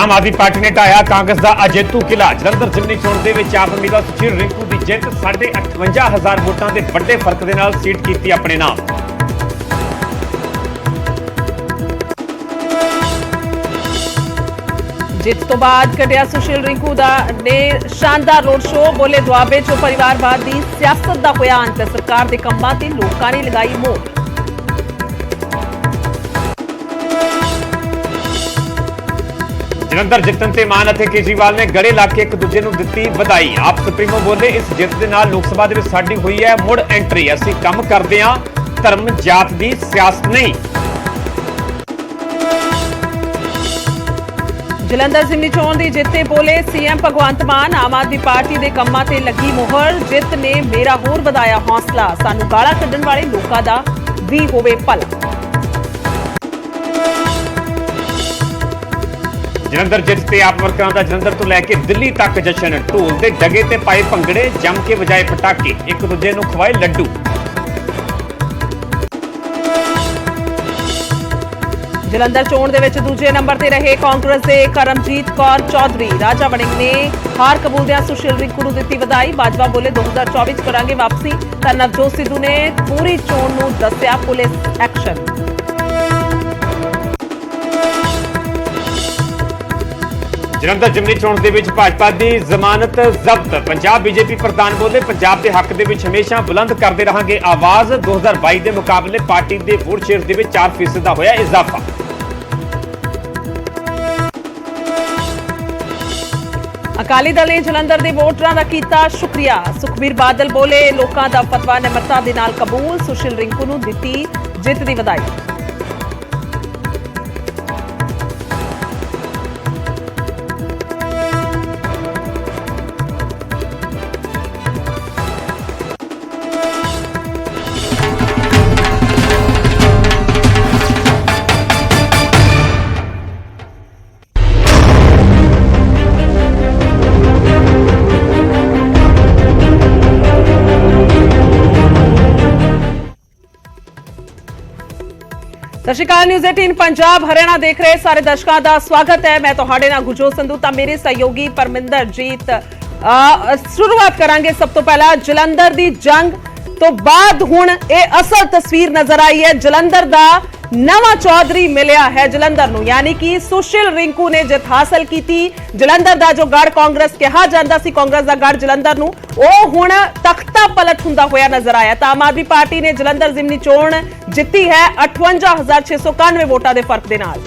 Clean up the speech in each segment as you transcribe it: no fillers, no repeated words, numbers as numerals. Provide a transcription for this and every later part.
आम आदमी पार्टी ने ढाया कांग्रेस का अजेतू किला। जलंधर जिमनी चोण दे विच आप उम्मीदवार सुशील रिंकू की जित 58,000 वोटां के बड़े फर्क के नाल सीट की अपने नाम। जित तो बाद कटिया सुशील रिंकू ने शानदार रोड शो। बोले दुआबे चो परिवारवाद की सियासत का होया अंत। सरकार के कंमां ते लोकां ने लगाई मोहर। जलंधर जितन ते मान अते केजरीवाल ने गड़े ला के एक दूजे नूं दित्ती बधाई। आप सुप्रीमो बोले इस जित दे नाल लोक सभा दे विच साडी हुई है मुड़ एंट्री। असीं काम करदे हां, धर्म जात दी सियासत नहीं। जलंधर जिमनी चोण की जित ते बोले सीएम भगवंत मान। आम आदमी पार्टी के कंमां ते लगी मोहर। जित ने मेरा होर वधाया हौसला। सानू गाला कड्ढण वाले लोकां दा भी होवे भला। जलंधर जित ते आप वर्करां दा जलंधर तो लैके दिल्ली तक जश्न। ढोल ते डगे ते पाए भंगड़े, जम के बजाए पटाके, एक दूजे नूं खवाए लड्डू। जलंधर चोण दे विच दूजे नंबर ते रहे कांग्रेस के करमजीत कौर चौधरी। राजा वड़िंग ने हार कबूलदियां सुशील रिंकू नूं दित्ती वधाई। बाजवा बोले 2024 च करांगे वापसी। तां नवजोत सिद्धू ने पूरी चोण नूं दस्सिया पुलिस एक्शन। जलंधर जिमनी चोण दे विच भाजपा की जमानत जब्त। पंजाब बीजेपी प्रधान बोले पंजाब के हक दे विच हमेशा बुलंद करते रहांगे आवाज। 2022 के मुकाबले पार्टी के वोट शेयर दे विच 4% का होया इजाफा। अकाली दल ने जलंधर के वोटरां दा कीता शुक्रिया। सुखबीर बादल बोले लोकां दा फतवा निमरता दे नाल कबूल। सुशील रिंकू नूं दित्ती जित दी वधाई। सत श्री अकाल। न्यूज़ 18 पंजाब हरियाणा देख रहे सारे दर्शकों का स्वागत है। मैं तुहाडे नाल गुरजोत संधू तां मेरे सहयोगी परमिंदर जीत। शुरुआत करांगे सब तो पहला जलंधर दी जंग तो बाद हुण यह असल तस्वीर नजर आई है। जलंधर दा नवा चौधरी मिलिया है जलंधर नूं, यानी कि सुशील रिंकू ने जित हासिल की। जलंधर दा जो गढ़ कांग्रेस कहा जाता सी, कांग्रेस दा गढ़ जलंधर नूं, ਉਹ ਹੁਣ ਤਖਤਾ ਪਲਟ ਹੁੰਦਾ ਹੋਇਆ ਨਜ਼ਰ ਆਇਆ। ਤਾਂ ਆਮ ਆਦਮੀ ਪਾਰਟੀ ਨੇ ਜਲੰਧਰ ਜ਼ਿਮਨੀ ਚੋਣ ਜਿੱਤੀ ਹੈ 58,691 ਵੋਟਾਂ ਦੇ ਫਰਕ ਦੇ ਨਾਲ।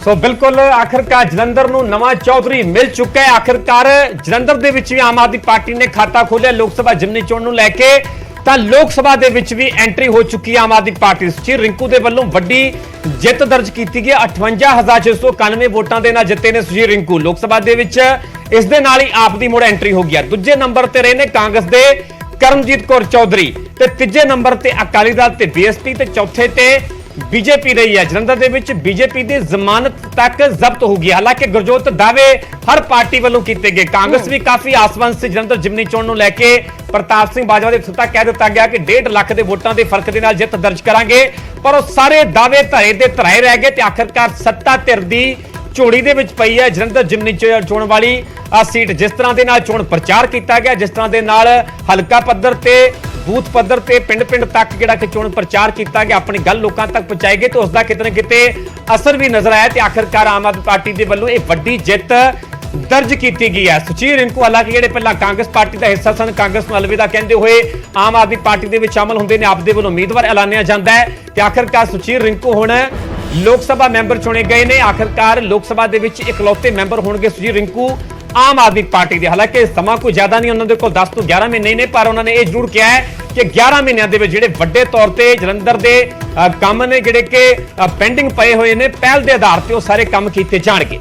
ਸੋ ਬਿਲਕੁਲ ਆਖਿਰਕਾਰ ਜਲੰਧਰ ਨੂੰ ਨਵਾਂ ਚੌਧਰੀ ਮਿਲ ਚੁੱਕਾ ਹੈ। ਆਖਿਰਕਾਰ ਜਲੰਧਰ ਦੇ ਵਿੱਚ ਵੀ ਆਮ ਆਦਮੀ ਪਾਰਟੀ ਨੇ ਖਾਤਾ ਖੋਲ੍ਹਿਆ ਲੋਕ ਸਭਾ ਜ਼ਿਮਨੀ ਚੋਣ ਨੂੰ ਲੈ ਕੇ। ਤਾਂ ਲੋਕ ਸਭਾ ਦੇ ਵਿੱਚ ਵੀ ਐਂਟਰੀ ਹੋ ਚੁੱਕੀ ਹੈ ਆਮ ਆਦਮੀ ਪਾਰਟੀ। ਸੁਸ਼ੀਲ ਰਿੰਕੂ ਦੇ ਵੱਲੋਂ ਵੱਡੀ ਜਿੱਤ ਦਰਜ ਕੀਤੀ ਗਈ। 58,691 ਵੋਟਾਂ ਦੇ ਨਾਲ ਜਿੱਤੇ ਨੇ ਸੁਸ਼ੀਲ ਰਿੰਕੂ। ਲੋਕ ਸਭਾ ਦੇ ਵਿੱਚ ਇਸ ਦੇ ਨਾਲ ਹੀ ਆਪ ਦੀ ਮੁੜ ਐਂਟਰੀ ਹੋ ਗਈ। ਦੂਜੇ ਨੰਬਰ ਤੇ ਰਹੇ ਨੇ ਕਾਂਗਰਸ ਦੇ ਕਰਮਜੀਤ ਕੌਰ ਚੌਧਰੀ ਤੇ ਤੀਜੇ ਨੰਬਰ ਤੇ ਅਕਾਲੀ ਦਲ ਤੇ ਬੀਐਸਪੀ ਤੇ ਚੌਥੇ ਤੇ बीजेपी रही है। जलंधर दे विच बीजेपी की जमानत तक जब्त हो गई। हालांकि गुरजोत दावे हर पार्टी वालों किए गए। कांग्रेस भी काफी आसवंत से जलंधर जिमनी चोण नूं लैके प्रताप सिंह बाजवा के सुता कह दिता गया कि 1.5 लाख के वोटां के फर्क के नाल जित दर्ज करांगे, पर वो सारे दावे धरे दे धराए रह गए। आखिरकार सत्ता धिर दी ਝੋੜੀ ਦੇ ਵਿੱਚ ਪਈ ਹੈ ਜਲੰਧਰ ਜਿਮਨੀ ਚੋਣ ਵਾਲੀ ਸੀਟ। ਜਿਸ ਤਰ੍ਹਾਂ ਦੇ ਨਾਲ ਚੋਣ ਪ੍ਰਚਾਰ ਕੀਤਾ ਗਿਆ, ਜਿਸ ਤਰ੍ਹਾਂ ਦੇ ਨਾਲ ਹਲਕਾ ਪੱਧਰ ਤੇ ਬੂਥ ਪੱਧਰ ਤੇ ਪਿੰਡ ਤੱਕ ਜਿਹੜਾ ਕਿ ਚੋਣ ਪ੍ਰਚਾਰ ਕੀਤਾ ਗਿਆ, ਆਪਣੀ ਗੱਲ ਲੋਕਾਂ ਤੱਕ ਪਹੁੰਚਾਈ ਗਈ ਤੇ ਉਸ ਦਾ ਕਿਤੇ ਨਾ ਕਿਤੇ ਅਸਰ ਵੀ ਨਜ਼ਰ ਆਇਆ। ਤੇ ਆਖਿਰਕਾਰ ਆਮ ਆਦਮੀ ਪਾਰਟੀ ਦੇ ਵੱਲੋਂ ਇਹ ਵੱਡੀ ਜਿੱਤ ਦਰਜ ਕੀਤੀ ਗਈ ਹੈ। ਸੁਸ਼ੀਲ ਰਿੰਕੂ ਹਾਲਾਂਕਿ ਜਿਹੜੇ ਪਹਿਲਾਂ ਕਾਂਗਰਸ ਪਾਰਟੀ ਦਾ ਹਿੱਸਾ ਸਨ, ਕਾਂਗਰਸ ਨੂੰ ਅਲਵਿਦਾ ਕਹਿੰਦੇ ਹੋਏ ਆਮ ਆਦਮੀ ਪਾਰਟੀ ਦੇ ਵਿੱਚ ਸ਼ਾਮਲ ਹੁੰਦੇ ਨੇ, ਆਪਦੇ ਵੱਲੋਂ ਉਮੀਦਵਾਰ ਐਲਾਨਿਆ ਜਾਂਦਾ ਹੈ। ਤੇ ਆਖਿਰਕਾਰ ਸੁਸ਼ੀਲ ਰਿੰਕੂ ਹੁਣ ਲੋਕ ਸਭਾ ਮੈਂਬਰ ਚੁਣੇ ਗਏ ਨੇ। ਆਖਿਰਕਾਰ ਲੋਕ ਸਭਾ ਦੇ ਵਿੱਚ ਇਕਲੌਤੇ ਮੈਂਬਰ ਹੋਣਗੇ ਸੁਸ਼ੀਲ ਰਿੰਕੂ ਆਮ ਆਦਮੀ ਪਾਰਟੀ ਦੇ। ਹਾਲਾਂਕਿ ਸਮਾਂ ਕੋਈ ਜ਼ਿਆਦਾ ਨਹੀਂ ਉਹਨਾਂ ਦੇ ਕੋਲ, 10 ਤੋਂ 11 ਮਹੀਨੇ ਨੇ, ਪਰ ਉਹਨਾਂ ਨੇ ਇਹ ਜ਼ਰੂਰ ਕਿਹਾ ਹੈ ਕਿ 11 ਮਹੀਨਿਆਂ ਦੇ ਵਿੱਚ ਜਿਹੜੇ ਵੱਡੇ ਤੌਰ ਤੇ ਜਲੰਧਰ ਦੇ ਕੰਮ ਨੇ ਜਿਹੜੇ ਕਿ ਪੈਂਡਿੰਗ ਪਏ ਹੋਏ ਨੇ, ਪਹਿਲ ਦੇ ਆਧਾਰ ਤੇ ਉਹ ਸਾਰੇ ਕੰਮ ਕੀਤੇ ਜਾਣਗੇ।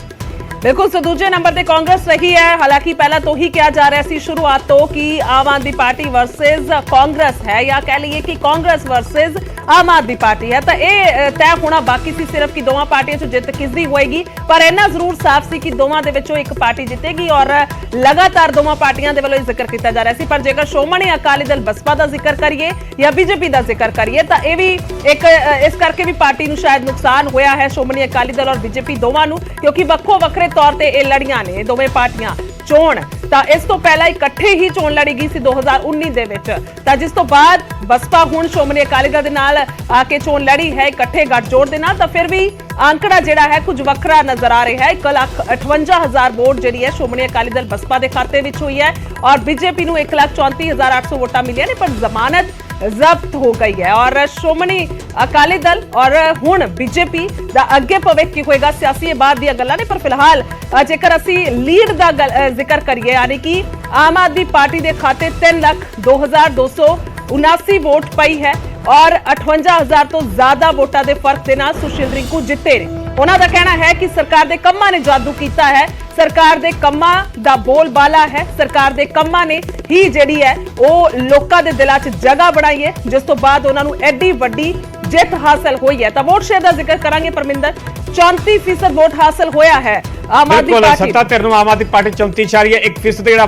बिल्कुल सो दूजे नंबर पे कांग्रेस रही है। हालांकि पहला तो ही क्या जा रहा सी शुरुआत तो कि आम आदमी पार्टी वर्सेज कांग्रेस है, या कह लीजिए कि कांग्रेस वर्सेज ਆਮ ਆਦਮੀ ਪਾਰਟੀ ਹੈ। ਤਾਂ ਇਹ ਤੈਅ ਹੋਣਾ ਬਾਕੀ ਸੀ ਸਿਰਫ ਕਿ ਦੋਵਾਂ ਪਾਰਟੀਆਂ 'ਚੋਂ ਜਿੱਤ ਕਿਸ ਦੀ ਹੋਏਗੀ, ਪਰ ਇੰਨਾ ਜ਼ਰੂਰ ਸਾਫ਼ ਸੀ ਕਿ ਦੋਵਾਂ ਦੇ ਵਿੱਚੋਂ ਇੱਕ ਪਾਰਟੀ ਜਿੱਤੇਗੀ ਔਰ ਲਗਾਤਾਰ ਦੋਵਾਂ ਪਾਰਟੀਆਂ ਦੇ ਵੱਲੋਂ ਇਹ ਜ਼ਿਕਰ ਕੀਤਾ ਜਾ ਰਿਹਾ ਸੀ। ਪਰ ਜੇਕਰ ਸ਼੍ਰੋਮਣੀ ਅਕਾਲੀ ਦਲ ਬਸਪਾ ਦਾ ਜ਼ਿਕਰ ਕਰੀਏ ਜਾਂ ਬੀਜੇਪੀ ਦਾ ਜ਼ਿਕਰ ਕਰੀਏ ਤਾਂ ਇਹ ਵੀ ਇੱਕ ਇਸ ਕਰਕੇ ਵੀ ਪਾਰਟੀ ਨੂੰ ਸ਼ਾਇਦ ਨੁਕਸਾਨ ਹੋਇਆ ਹੈ, ਸ਼੍ਰੋਮਣੀ ਅਕਾਲੀ ਦਲ ਔਰ ਬੀਜੇਪੀ ਦੋਵਾਂ ਨੂੰ, ਕਿਉਂਕਿ ਵੱਖੋ ਵੱਖਰੇ ਤੌਰ ਤੇ ਇਹ ਲੜੀਆਂ ਨੇ ਦੋਵੇਂ ਪਾਰਟੀਆਂ ਚੋਣ। ਤਾਂ ਇਸ ਤੋਂ ਪਹਿਲਾਂ ਇਕੱਠੇ ਹੀ ਚੋਣ ਲੜੀ ਗਈ ਸੀ 2019 ਦੇ ਵਿੱਚ, ਤਾਂ ਜਿਸ ਤੋਂ ਬਾਅਦ ਬਸਪਾ ਹੁਣ ਸ਼੍ਰੋਮਣੀ ਅਕਾਲੀ ਦਲ ਦੇ ਨਾਲ ਆ ਕੇ ਚੋਣ ਲੜੀ ਹੈ ਇਕੱਠੇ ਗੱਠਜੋੜ ਦੇ ਨਾਲ। ਤਾਂ ਫਿਰ ਵੀ ਅੰਕੜਾ ਜਿਹੜਾ ਹੈ ਕੁਝ ਵੱਖਰਾ ਨਜ਼ਰ ਆ ਰਿਹਾ ਹੈ। 1,58,000 ਵੋਟ ਜਿਹੜੀ ਹੈ ਸ਼੍ਰੋਮਣੀ ਅਕਾਲੀ ਦਲ ਬਸਪਾ ਦੇ ਖਾਤੇ ਵਿੱਚ ਹੋਈ ਹੈ ਔਰ ਬੀਜੇਪੀ ਨੂੰ 1,34,800 ਵੋਟਾਂ ਮਿਲੀਆਂ ਨੇ, ਪਰ ਜ਼ਮਾਨਤ ਜ਼ਬਤ ਹੋ ਗਈ ਹੈ। ਔਰ ਸ਼੍ਰੋਮਣੀ ਅਕਾਲੀ ਦਲ ਔਰ ਹੁਣ ਬੀਜੇਪੀ ਦਾ ਅੱਗੇ ਭਵਿੱਖ ਕੀ ਹੋਏਗਾ ਸਿਆਸੀ ਬਾਤ ਦੀਆਂ ਗੱਲਾਂ ਨੇ, ਪਰ ਫਿਲਹਾਲ ਜੇਕਰ ਅਸੀਂ ਲੀਡ ਦਾ ਜ਼ਿਕਰ ਕਰੀਏ ਯਾਨੀ ਕਿ ਆਮ ਆਦਮੀ ਪਾਰਟੀ ਦੇ ਖਾਤੇ 3,02,279 ਵੋਟ ਪਈ ਹੈ ਔਰ 58,000 ਤੋਂ ਜ਼ਿਆਦਾ ਵੋਟਾਂ ਦੇ ਫਰਕ ਦੇ ਨਾਲ ਸੁਸ਼ੀਲ ਰਿੰਕੂ ਜਿੱਤੇ ਨੇ। ਉਹਨਾਂ ਦਾ ਕਹਿਣਾ ਹੈ ਕਿ ਸਰਕਾਰ ਦੇ ਕੰਮਾਂ ਨੇ ਜਾਦੂ ਕੀਤਾ ਹੈ, ਸਰਕਾਰ ਦੇ ਕੰਮਾਂ ਦਾ ਬੋਲਬਾਲਾ ਹੈ, ਸਰਕਾਰ ਦੇ ਕੰਮਾਂ ਨੇ ਹੀ ਜਿਹੜੀ ਹੈ ਉਹ ਲੋਕਾਂ ਦੇ ਦਿਲਾਂ 'ਚ ਜਗ੍ਹਾ ਬਣਾਈ ਹੈ, ਜਿਸ ਤੋਂ ਬਾਅਦ ਉਹਨਾਂ ਨੂੰ ਐਡੀ ਵੱਡੀ ਜਿੱਤ ਹਾਸਲ ਹੋਈ ਹੈ। ਤਾਂ ਵੋਟ ਸ਼ੇਅਰ ਦਾ ਜ਼ਿਕਰ ਕਰਾਂਗੇ ਪਰਮਿੰਦਰ, 34% ਵੋਟ ਹਾਸਲ ਹੋਇਆ ਹੈ ਆਮ ਆਦਮੀ ਪਾਰਟੀ। ਸੱਤਾ ਧਿਰ ਨੂੰ ਆਮ ਆਦਮੀ ਪਾਰਟੀ 34.1% ਦੇ ਜਿਹੜਾ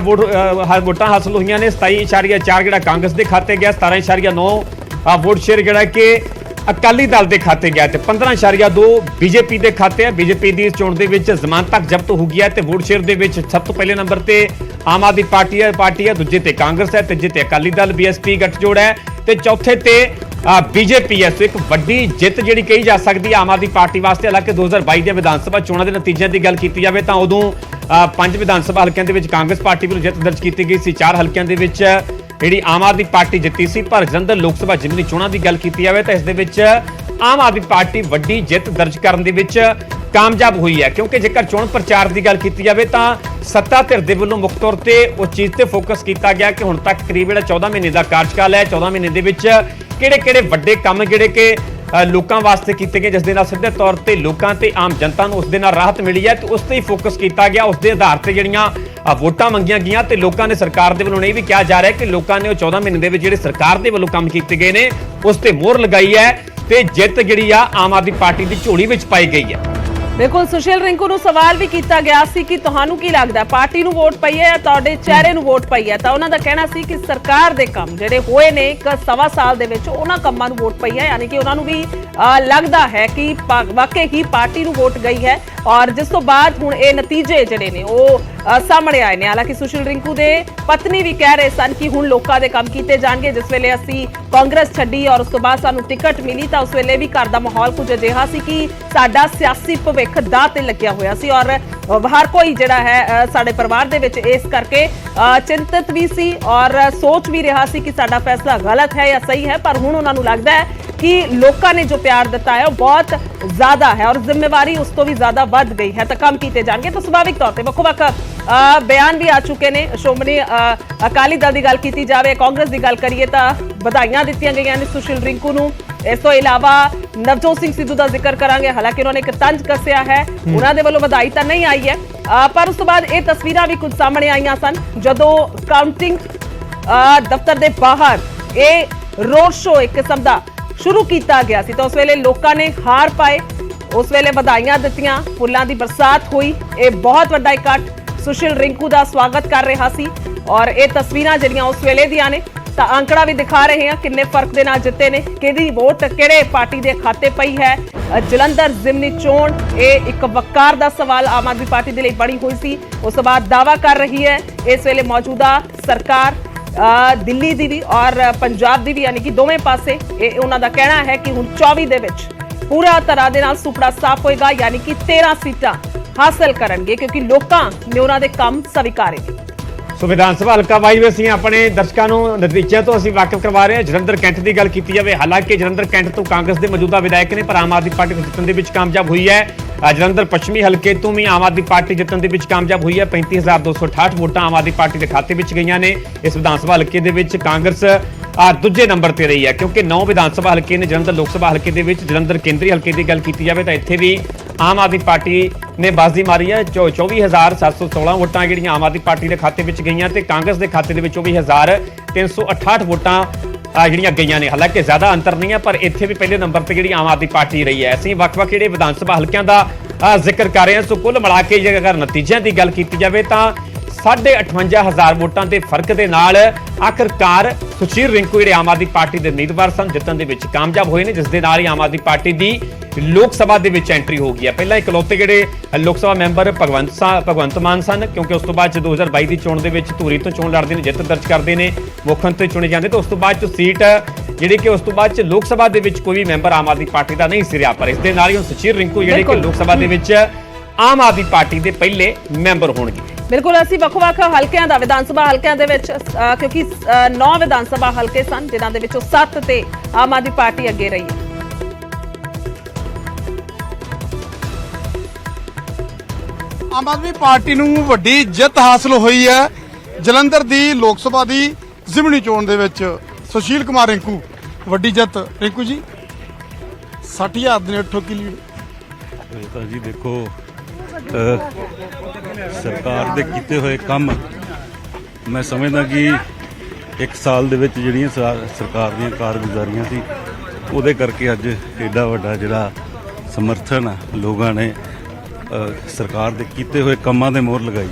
ਵੋਟਾਂ ਹਾਸਲ ਹੋਈਆਂ ਨੇ, 27.4 ਜਿਹੜਾ ਕਾਂਗਰਸ ਦੇ ਖਾਤੇ ਗਿਆ, 17.9 ਵੋਟ ਸ਼ੇਅਰ ਜਿਹੜਾ ਕਿ ਅਕਾਲੀ ਦਲ ਦੇ ਖਾਤੇ ਗਿਆ ਤੇ 15.2 ਬੀਜੇਪੀ ਦੇ ਖਾਤੇ ਹੈ। ਬੀਜੇਪੀ ਦੀ ਚੋਣ ਦੇ ਵਿੱਚ ਜ਼ਮਾਨਤ ਤੱਕ ਜ਼ਬਤ ਹੋ ਗਿਆ ਤੇ ਵੋਟ ਸ਼ੇਅਰ ਦੇ ਵਿੱਚ ਸਭ ਤੋਂ ਪਹਿਲੇ ਨੰਬਰ ਤੇ ਆਮ ਆਦਮੀ ਪਾਰਟੀ ਹੈ, ਦੂਜੇ ਤੇ ਕਾਂਗਰਸ ਹੈ, ਤੀਜੇ ਤੇ ਅਕਾਲੀ ਦਲ ਬੀਐਸਪੀ ਗੱਠਜੋੜ ਹੈ ਤੇ ਚੌਥੇ ਤੇ ਬੀਜੇਪੀ ਹੈ। ਸੋ ਇੱਕ ਵੱਡੀ ਜਿੱਤ ਜਿਹੜੀ ਕਹੀ ਜਾ ਸਕਦੀ ਹੈ ਆਮ ਆਦਮੀ ਪਾਰਟੀ ਵਾਸਤੇ। ਹਾਲਾਂਕਿ 2022 ਦੇ ਵਿਧਾਨ ਸਭਾ ਚੋਣਾਂ ਦੇ ਨਤੀਜਿਆਂ ਦੀ ਗੱਲ ਕੀਤੀ ਜਾਵੇ ਤਾਂ ਉਦੋਂ 5 ਵਿਧਾਨ ਸਭਾ ਹਲਕਿਆਂ ਦੇ ਵਿੱਚ ਕਾਂਗਰਸ ਪਾਰਟੀ ਵੱਲੋਂ ਜਿੱਤ ਦਰਜ ਕੀਤੀ ਗਈ ਸੀ, 4 ਹਲਕਿਆਂ ਦੇ ਵਿੱਚ ਜਿਹੜੀ ਆਮ ਆਦਮੀ ਪਾਰਟੀ ਜਿੱਤੀ ਸੀ। ਪਰ ਜਲੰਧਰ ਲੋਕ ਸਭਾ ਜ਼ਿਮਨੀ ਚੋਣਾਂ ਦੀ ਗੱਲ ਕੀਤੀ ਜਾਵੇ ਤਾਂ ਇਸ ਦੇ ਵਿੱਚ ਆਮ ਆਦਮੀ ਪਾਰਟੀ ਵੱਡੀ ਜਿੱਤ ਦਰਜ ਕਰਨ ਦੇ ਵਿੱਚ ਕਾਮਯਾਬ ਹੋਈ ਹੈ, ਕਿਉਂਕਿ ਜੇਕਰ ਚੋਣ ਪ੍ਰਚਾਰ ਦੀ ਗੱਲ ਕੀਤੀ ਜਾਵੇ ਤਾਂ ਸੱਤਾ ਧਿਰ ਦੇ ਵੱਲੋਂ ਮੁੱਖ ਤੌਰ ਤੇ ਉਸ ਚੀਜ਼ ਤੇ ਫੋਕਸ ਕੀਤਾ ਗਿਆ ਕਿ ਹੁਣ ਤੱਕ ਕਰੀਬ ਜਿਹੜਾ 14 ਮਹੀਨੇ ਦਾ ਕਾਰਜਕਾਲ ਹੈ, 14 ਮਹੀਨੇ ਦੇ ਵਿੱਚ ਕਿਹੜੇ-ਕਿਹੜੇ ਵੱਡੇ ਕੰਮ ਜਿਹੜੇ ਕਿ ਲੋਕਾਂ ਵਾਸਤੇ ਕੀਤੇ ਗਏ, ਜਿਸ ਦੇ ਨਾਲ ਸਿੱਧੇ ਤੌਰ ਤੇ ਲੋਕਾਂ ਤੇ ਆਮ ਜਨਤਾ ਨੂੰ ਉਸ ਦੇ ਨਾਲ ਰਾਹਤ ਮਿਲੀ ਹੈ ਤੇ ਉਸ ਤੇ ਹੀ ਫੋਕਸ ਕੀਤਾ ਗਿਆ। ਉਸ ਦੇ ਆਧਾਰ ਤੇ ਜਿਹੜੀਆਂ ਵੋਟਾਂ ਮੰਗੀਆਂ ਗਈਆਂ ਤੇ ਲੋਕਾਂ ਨੇ ਸਰਕਾਰ ਦੇ ਵੱਲੋਂ ਨਹੀਂ ਵੀ ਕਿਹਾ ਜਾ ਰਿਹਾ ਕਿ ਲੋਕਾਂ ਨੇ ਉਹ 14 ਮਹੀਨੇ ਦੇ ਵਿੱਚ ਜਿਹੜੇ ਸਰਕਾਰ ਦੇ ਵੱਲੋਂ ਕੰਮ ਕੀਤੇ ਗਏ ਨੇ ਉਸ ਤੇ ਮੋਹਰ ਲਗਾਈ ਹੈ ਤੇ ਜਿੱਤ ਜਿਹੜੀ ਆ ਆਮ ਆਦਮੀ ਪਾਰਟੀ ਦੀ ਝੋਲੀ ਵਿੱਚ ਪਾਈ ਗਈ ਹੈ। ਬਿਲਕੁਲ, ਸੁਸ਼ੀਲ ਰਿੰਕੂ ਨੂੰ ਸਵਾਲ ਵੀ ਕੀਤਾ ਗਿਆ ਸੀ ਕਿ ਤੁਹਾਨੂੰ ਕੀ ਲੱਗਦਾ ਪਾਰਟੀ ਨੂੰ ਵੋਟ ਪਈ ਹੈ ਜਾਂ ਤੁਹਾਡੇ ਚਿਹਰੇ ਨੂੰ ਵੋਟ ਪਈ ਹੈ, ਤਾਂ ਉਹਨਾਂ ਦਾ ਕਹਿਣਾ ਸੀ ਕਿ ਸਰਕਾਰ ਦੇ ਕੰਮ ਜਿਹੜੇ ਹੋਏ ਨੇ 1.25 ਸਾਲ ਦੇ ਵਿੱਚ ਉਹਨਾਂ ਕੰਮਾਂ ਨੂੰ ਵੋਟ ਪਈ ਹੈ, ਯਾਨੀ ਕਿ ਉਹਨਾਂ ਨੂੰ ਵੀ ਲੱਗਦਾ ਹੈ ਕਿ ਵਾਕਈ ਹੀ ਪਾਰਟੀ ਨੂੰ ਵੋਟ ਗਈ ਹੈ ਔਰ ਜਿਸ ਤੋਂ ਬਾਅਦ ਹੁਣ ਇਹ ਨਤੀਜੇ ਜਿਹੜੇ ਨੇ ਉਹ ਸਾਹਮਣੇ ਆਏ ਨੇ। ਹਾਲਾਂਕਿ ਸੁਸ਼ੀਲ ਰਿੰਕੂ ਦੇ ਪਤਨੀ ਵੀ ਕਹਿ ਰਹੇ ਸਨ ਕਿ ਹੁਣ ਲੋਕਾਂ ਦੇ ਕੰਮ ਕੀਤੇ ਜਾਣਗੇ। ਜਿਸ ਵੇਲੇ ਅਸੀਂ ਕਾਂਗਰਸ ਛੱਡੀ ਔਰ ਉਸ ਤੋਂ ਬਾਅਦ ਸਾਨੂੰ ਟਿਕਟ ਮਿਲੀ ਤਾਂ ਉਸ ਵੇਲੇ ਵੀ ਘਰ ਦਾ ਮਾਹੌਲ ਕੁਝ ਅਜਿਹਾ ਸੀ ਕਿ ਸਾਡਾ ਸਿਆਸੀ ਭਵਿੱਖ ਦਾਅ ਤੇ ਲੱਗਿਆ ਹੋਇਆ ਸੀ ਔਰ ਹਰ ਕੋਈ ਜਿਹੜਾ ਹੈ ਸਾਡੇ ਪਰਿਵਾਰ ਦੇ ਵਿੱਚ ਇਸ ਕਰਕੇ ਚਿੰਤਤ ਵੀ ਸੀ ਔਰ ਸੋਚ ਵੀ ਰਿਹਾ ਸੀ ਕਿ ਸਾਡਾ ਫੈਸਲਾ ਗਲਤ ਹੈ ਜਾਂ ਸਹੀ ਹੈ। ਪਰ ਹੁਣ ਉਹਨਾਂ ਨੂੰ ਲੱਗਦਾ ਹੈ ਕਿ ਲੋਕਾਂ ਨੇ ਜੋ ਪਿਆਰ ਦਿੱਤਾ ਹੈ ਉਹ ਬਹੁਤ ਜ਼ਿਆਦਾ ਹੈ ਔਰ ਜ਼ਿੰਮੇਵਾਰੀ ਉਸ ਤੋਂ ਵੀ ਜ਼ਿਆਦਾ ਵੱਧ ਗਈ ਹੈ, ਤਾਂ ਕੰਮ ਕੀਤੇ ਜਾਣਗੇ। ਤਾਂ ਸੁਭਾਵਿਕ ਤੌਰ ਤੇ ਵੱਖ-ਵੱਖ ਬਿਆਨ ਵੀ ਆ ਚੁੱਕੇ ਨੇ। ਸ਼੍ਰੋਮਣੀ ਅਕਾਲੀ ਦਲ ਦੀ ਗੱਲ ਕੀਤੀ ਜਾਵੇ, ਕਾਂਗਰਸ ਦੀ ਗੱਲ ਕਰੀਏ ਤਾਂ ਵਧਾਈਆਂ ਦਿੱਤੀਆਂ ਗਈਆਂ ਨੇ ਸੁਸ਼ੀਲ ਰਿੰਕੂ ਨੂੰ। ਇਸ ਤੋਂ ਇਲਾਵਾ ਨਵਜੋਤ ਸਿੰਘ ਸਿੱਧੂ ਦਾ ਜ਼ਿਕਰ ਕਰਾਂਗੇ, ਹਾਲਾਂਕਿ ਉਹਨਾਂ ਨੇ ਇੱਕ ਤੰਜ ਕੱਸਿਆ ਹੈ, ਉਹਨਾਂ ਦੇ ਵੱਲੋਂ ਵਧਾਈ ਤਾਂ ਨਹੀਂ ਆਈ ਹੈ ਪਰ ਉਸ ਤੋਂ ਬਾਅਦ ਇਹ ਤਸਵੀਰਾਂ ਵੀ ਕੁਝ ਸਾਹਮਣੇ ਆਈਆਂ ਸਨ ਜਦੋਂ ਕਾਊਂਟਿੰਗ ਦਫ਼ਤਰ ਦੇ ਬਾਹਰ ਇਹ ਰੋਡ ਸ਼ੋਅ ਇੱਕ ਕਿਸਮ ਦਾ ਸ਼ੁਰੂ ਕੀਤਾ ਗਿਆ ਸੀ ਤਾਂ ਉਸ ਵੇਲੇ ਲੋਕਾਂ ਨੇ ਹਾਰ ਪਾਏ, ਉਸ ਵੇਲੇ ਵਧਾਈਆਂ ਦਿੱਤੀਆਂ, ਫੁੱਲਾਂ ਦੀ ਬਰਸਾਤ ਹੋਈ। ਇਹ ਬਹੁਤ ਵੱਡਾ ਇਕੱਠ ਸੁਸ਼ੀਲ ਰਿੰਕੂ ਦਾ ਸਵਾਗਤ ਕਰ ਰਿਹਾ ਸੀ ਔਰ ਇਹ ਤਸਵੀਰਾਂ ਜਿਹੜੀਆਂ ਉਸ ਵੇਲੇ ਦੀਆਂ ਨੇ ਤਾਂ ਅੰਕੜਾ ਵੀ ਦਿਖਾ ਰਹੇ ਹਾਂ ਕਿੰਨੇ ਫਰਕ ਦੇ ਨਾਲ ਜਿੱਤੇ ਨੇ, ਕਿਹਦੀ ਵੋਟ ਕਿਹੜੇ ਪਾਰਟੀ ਦੇ ਖਾਤੇ ਪਈ ਹੈ। ਜਲੰਧਰ ਜ਼ਿਮਨੀ ਚੋਣ ਇਹ ਇੱਕ ਵਕਾਰ ਦਾ ਸਵਾਲ ਆਮ ਆਦਮੀ ਪਾਰਟੀ ਦੇ ਲਈ ਬਣੀ ਹੋਈ ਸੀ, ਉਸ ਤੋਂ ਬਾਅਦ ਦਾਅਵਾ ਕਰ ਰਹੀ ਹੈ ਇਸ ਵੇਲੇ ਮੌਜੂਦਾ ਸਰਕਾਰ ਦਿੱਲੀ ਦੀ ਵੀ ਔਰ ਪੰਜਾਬ ਦੀ ਵੀ, ਯਾਨੀ ਕਿ ਦੋਵੇਂ ਪਾਸੇ ਇਹ ਉਹਨਾਂ ਦਾ ਕਹਿਣਾ ਹੈ ਕਿ ਹੁਣ 24 ਦੇ ਵਿੱਚ ਪੂਰਾ ਤਰ੍ਹਾਂ ਦੇ ਨਾਲ ਸੁਪੜਾ ਸਾਫ਼ ਹੋਏਗਾ, ਯਾਨੀ ਕਿ 13 ਸੀਟਾਂ ਹਾਸਲ ਕਰਨਗੇ ਕਿਉਂਕਿ ਲੋਕਾਂ ਨੇ ਉਹਨਾਂ ਦੇ ਕੰਮ ਸਵੀਕਾਰੇ ਨੇ। ਸੋ ਵਿਧਾਨ ਸਭਾ ਹਲਕਾ ਵਾਈਜ਼ ਅਸੀਂ ਆਪਣੇ ਦਰਸ਼ਕਾਂ ਨੂੰ ਨਤੀਜਿਆਂ ਤੋਂ ਅਸੀਂ ਵਾਕਿਫ ਕਰਵਾ ਰਹੇ ਹਾਂ। ਜਲੰਧਰ ਕੈਂਟ ਦੀ ਗੱਲ ਕੀਤੀ ਜਾਵੇ, ਹਾਲਾਂਕਿ ਜਲੰਧਰ ਕੈਂਟ ਤੋਂ ਕਾਂਗਰਸ ਦੇ ਮੌਜੂਦਾ ਵਿਧਾਇਕ ਨੇ ਪਰ ਆਮ ਆਦਮੀ ਪਾਰਟੀ ਜਿੱਤਣ ਦੇ ਵਿੱਚ ਕਾਮਯਾਬ ਹੋਈ ਹੈ। ਜਲੰਧਰ ਪੱਛਮੀ ਹਲਕੇ ਤੋਂ ਵੀ ਆਮ ਆਦਮੀ ਪਾਰਟੀ ਜਿੱਤਣ ਦੇ ਵਿੱਚ ਕਾਮਯਾਬ ਹੋਈ ਹੈ। 35,268 ਵੋਟਾਂ ਆਮ ਆਦਮੀ ਪਾਰਟੀ ਦੇ ਖਾਤੇ ਵਿੱਚ ਗਈਆਂ ਨੇ। ਇਸ ਵਿਧਾਨ ਸਭਾ ਹਲਕੇ ਦੇ ਵਿੱਚ ਕਾਂਗਰਸ ਦੂਜੇ ਨੰਬਰ ਤੇ ਰਹੀ ਹੈ ਕਿਉਂਕਿ 9 ਵਿਧਾਨ ਸਭਾ ਹਲਕੇ ਨੇ ਜਲੰਧਰ ਲੋਕ ਸਭਾ ਹਲਕੇ ਦੇ ਵਿੱਚ। ਜਲੰਧਰ ਕੇਂਦਰੀ ਹਲਕੇ ਦੀ ਗੱਲ ਕੀਤੀ ਜਾਵੇ ਤਾਂ ਇੱਥੇ ਵੀ ਆਮ ਆਦਮੀ ਪਾਰਟੀ ਨੇ ਬਾਜ਼ੀ ਮਾਰੀ ਹੈ। 24,716 ਵੋਟਾਂ ਜਿਹੜੀਆਂ ਆਮ ਆਦਮੀ ਪਾਰਟੀ ਦੇ ਖਾਤੇ ਵਿੱਚ ਗਈਆਂ ਤੇ ਕਾਂਗਰਸ ਦੇ ਖਾਤੇ ਦੇ ਵਿੱਚ 24,368 ਵੋਟਾਂ ਜਿਹੜੀਆਂ ਗਈਆਂ ਨੇ। ਹਾਲਾਂਕਿ ਜ਼ਿਆਦਾ ਅੰਤਰ ਨਹੀਂ ਹੈ, ਪਰ ਇੱਥੇ ਵੀ ਪਹਿਲੇ ਨੰਬਰ ਤੇ ਜਿਹੜੀ ਆਮ ਆਦਮੀ ਪਾਰਟੀ ਰਹੀ ਹੈ। ਅਸੀਂ ਵੱਖ-ਵੱਖ ਜਿਹੜੇ ਵਿਧਾਨ ਸਭਾ ਹਲਕਿਆਂ ਦਾ ਜ਼ਿਕਰ ਕਰ ਰਹੇ ਹਾਂ। ਸੋ ਕੁੱਲ ਮਿਲਾ ਕੇ ਜੇ ਅਗਰ ਨਤੀਜਿਆਂ ਦੀ ਗੱਲ ਕੀਤੀ ਜਾਵੇ ਤਾਂ 58,500 ਵੋਟਾਂ ਦੇ ਫਰਕ ਦੇ ਨਾਲ ਆਖਰਕਾਰ ਸੁਸ਼ੀਲ ਰਿੰਕੂ ਜਿਹੜੇ ਆਮ ਆਦਮੀ ਪਾਰਟੀ ਦੇ ਉਮੀਦਵਾਰ ਸਨ ਜਿੱਤਣ ਦੇ ਵਿੱਚ ਕਾਮਯਾਬ ਹੋਏ ਨੇ, ਜਿਸ ਦੇ ਨਾਲ ਹੀ ਆਮ ਆਦਮੀ ਪਾਰਟੀ ਦੀ ਲੋਕ ਸਭਾ ਦੇ ਵਿੱਚ ਐਂਟਰੀ ਹੋ ਗਈ ਹੈ। ਪਹਿਲਾਂ ਇਕਲੌਤੇ ਜਿਹੜੇ ਲੋਕ ਸਭਾ ਮੈਂਬਰ ਭਗਵੰਤ ਮਾਨ ਸਨ, ਕਿਉਂਕਿ ਉਸ ਤੋਂ ਬਾਅਦ 2022 ਦੀ ਚੋਣ ਦੇ ਵਿੱਚ ਧੂਰੀ ਤੋਂ ਚੋਣ ਲੜਦੇ ਨੇ, ਜਿੱਤ ਦਰਜ ਕਰਦੇ ਨੇ, ਮੁੱਖ ਮੰਤਰੀ ਚੁਣੇ ਜਾਂਦੇ, ਤਾਂ ਉਸ ਤੋਂ ਬਾਅਦ ਸੀਟ ਜਿਹੜੀ ਕਿ ਉਸ ਤੋਂ ਬਾਅਦ ਚ ਲੋਕ ਸਭਾ ਦੇ ਵਿੱਚ ਕੋਈ ਵੀ ਮੈਂਬਰ ਆਮ ਆਦਮੀ ਪਾਰਟੀ ਦਾ ਨਹੀਂ ਸੀ ਰਿਹਾ। ਪਰ ਇਸ ਦੇ ਨਾਲ ਹੀ ਹੁਣ ਸੁਸ਼ੀਲ ਰਿੰਕੂ ਜਿਹੜੇ ਕਿ ਲੋਕ ਸਭਾ ਦੇ ਵਿੱਚ ਆਮ ਆਦਮੀ ਪਾਰਟੀ ਦੇ ਪਹਿਲੇ ਮੈਂਬਰ ਹੋਣਗੇ। ਬਿਲਕੁਲ, ਅਸੀਂ ਵੱਖ-ਵੱਖ ਹਲਕਿਆਂ ਦਾ ਵਿਧਾਨ ਸਭਾ ਹਲਕਿਆਂ ਦੇ ਵਿੱਚ ਕਿਉਂਕਿ 9 ਵਿਧਾਨ ਸਭਾ ਹਲਕੇ ਸਨ ਜਿਨ੍ਹਾਂ ਦੇ ਵਿੱਚੋਂ 7 ਤੇ ਆਮ ਆਦਮੀ ਪਾਰਟੀ ਅੱਗੇ ਰਹੀ ਹੈ। ਆਮ ਆਦਮੀ ਪਾਰਟੀ ਨੂੰ ਵੱਡੀ ਜਿੱਤ ਹਾਸਲ ਹੋਈ ਹੈ ਜਲੰਧਰ ਦੀ ਲੋਕ ਸਭਾ ਦੀ ਜ਼ਿਮਨੀ ਚੋਣ ਦੇ ਵਿੱਚ। ਸੁਸ਼ੀਲ ਕੁਮਾਰ ਰਿੰਕੂ ਵੱਡੀ ਜਿੱਤ। ਰਿੰਕੂ ਜੀ 60,000 ਦੇ ਨੇੜੇ ਠੋਕੀ ਲੀਡ। ਇਹ ਤਾਂ ਜੀ ਦੇਖੋ ਸਰਕਾਰ ਦੇ ਕੀਤੇ ਹੋਏ ਕੰਮ ਮੈਂ ਸਮਝਦਾ ਕਿ ਇੱਕ ਸਾਲ ਦੇ ਵਿੱਚ ਜਿਹੜੀਆਂ ਸਰਕਾਰ ਦੀਆਂ ਕਾਰਗੁਜ਼ਾਰੀਆਂ ਸੀ ਉਹਦੇ ਕਰਕੇ ਅੱਜ ਏਡਾ ਵੱਡਾ ਜਿਹੜਾ ਸਮਰਥਨ ਆ ਲੋਕਾਂ ਨੇ ਸਰਕਾਰ ਦੇ ਕੀਤੇ ਹੋਏ ਕੰਮਾਂ ਦੇ ਮੋਹਰ ਲਗਾਈ।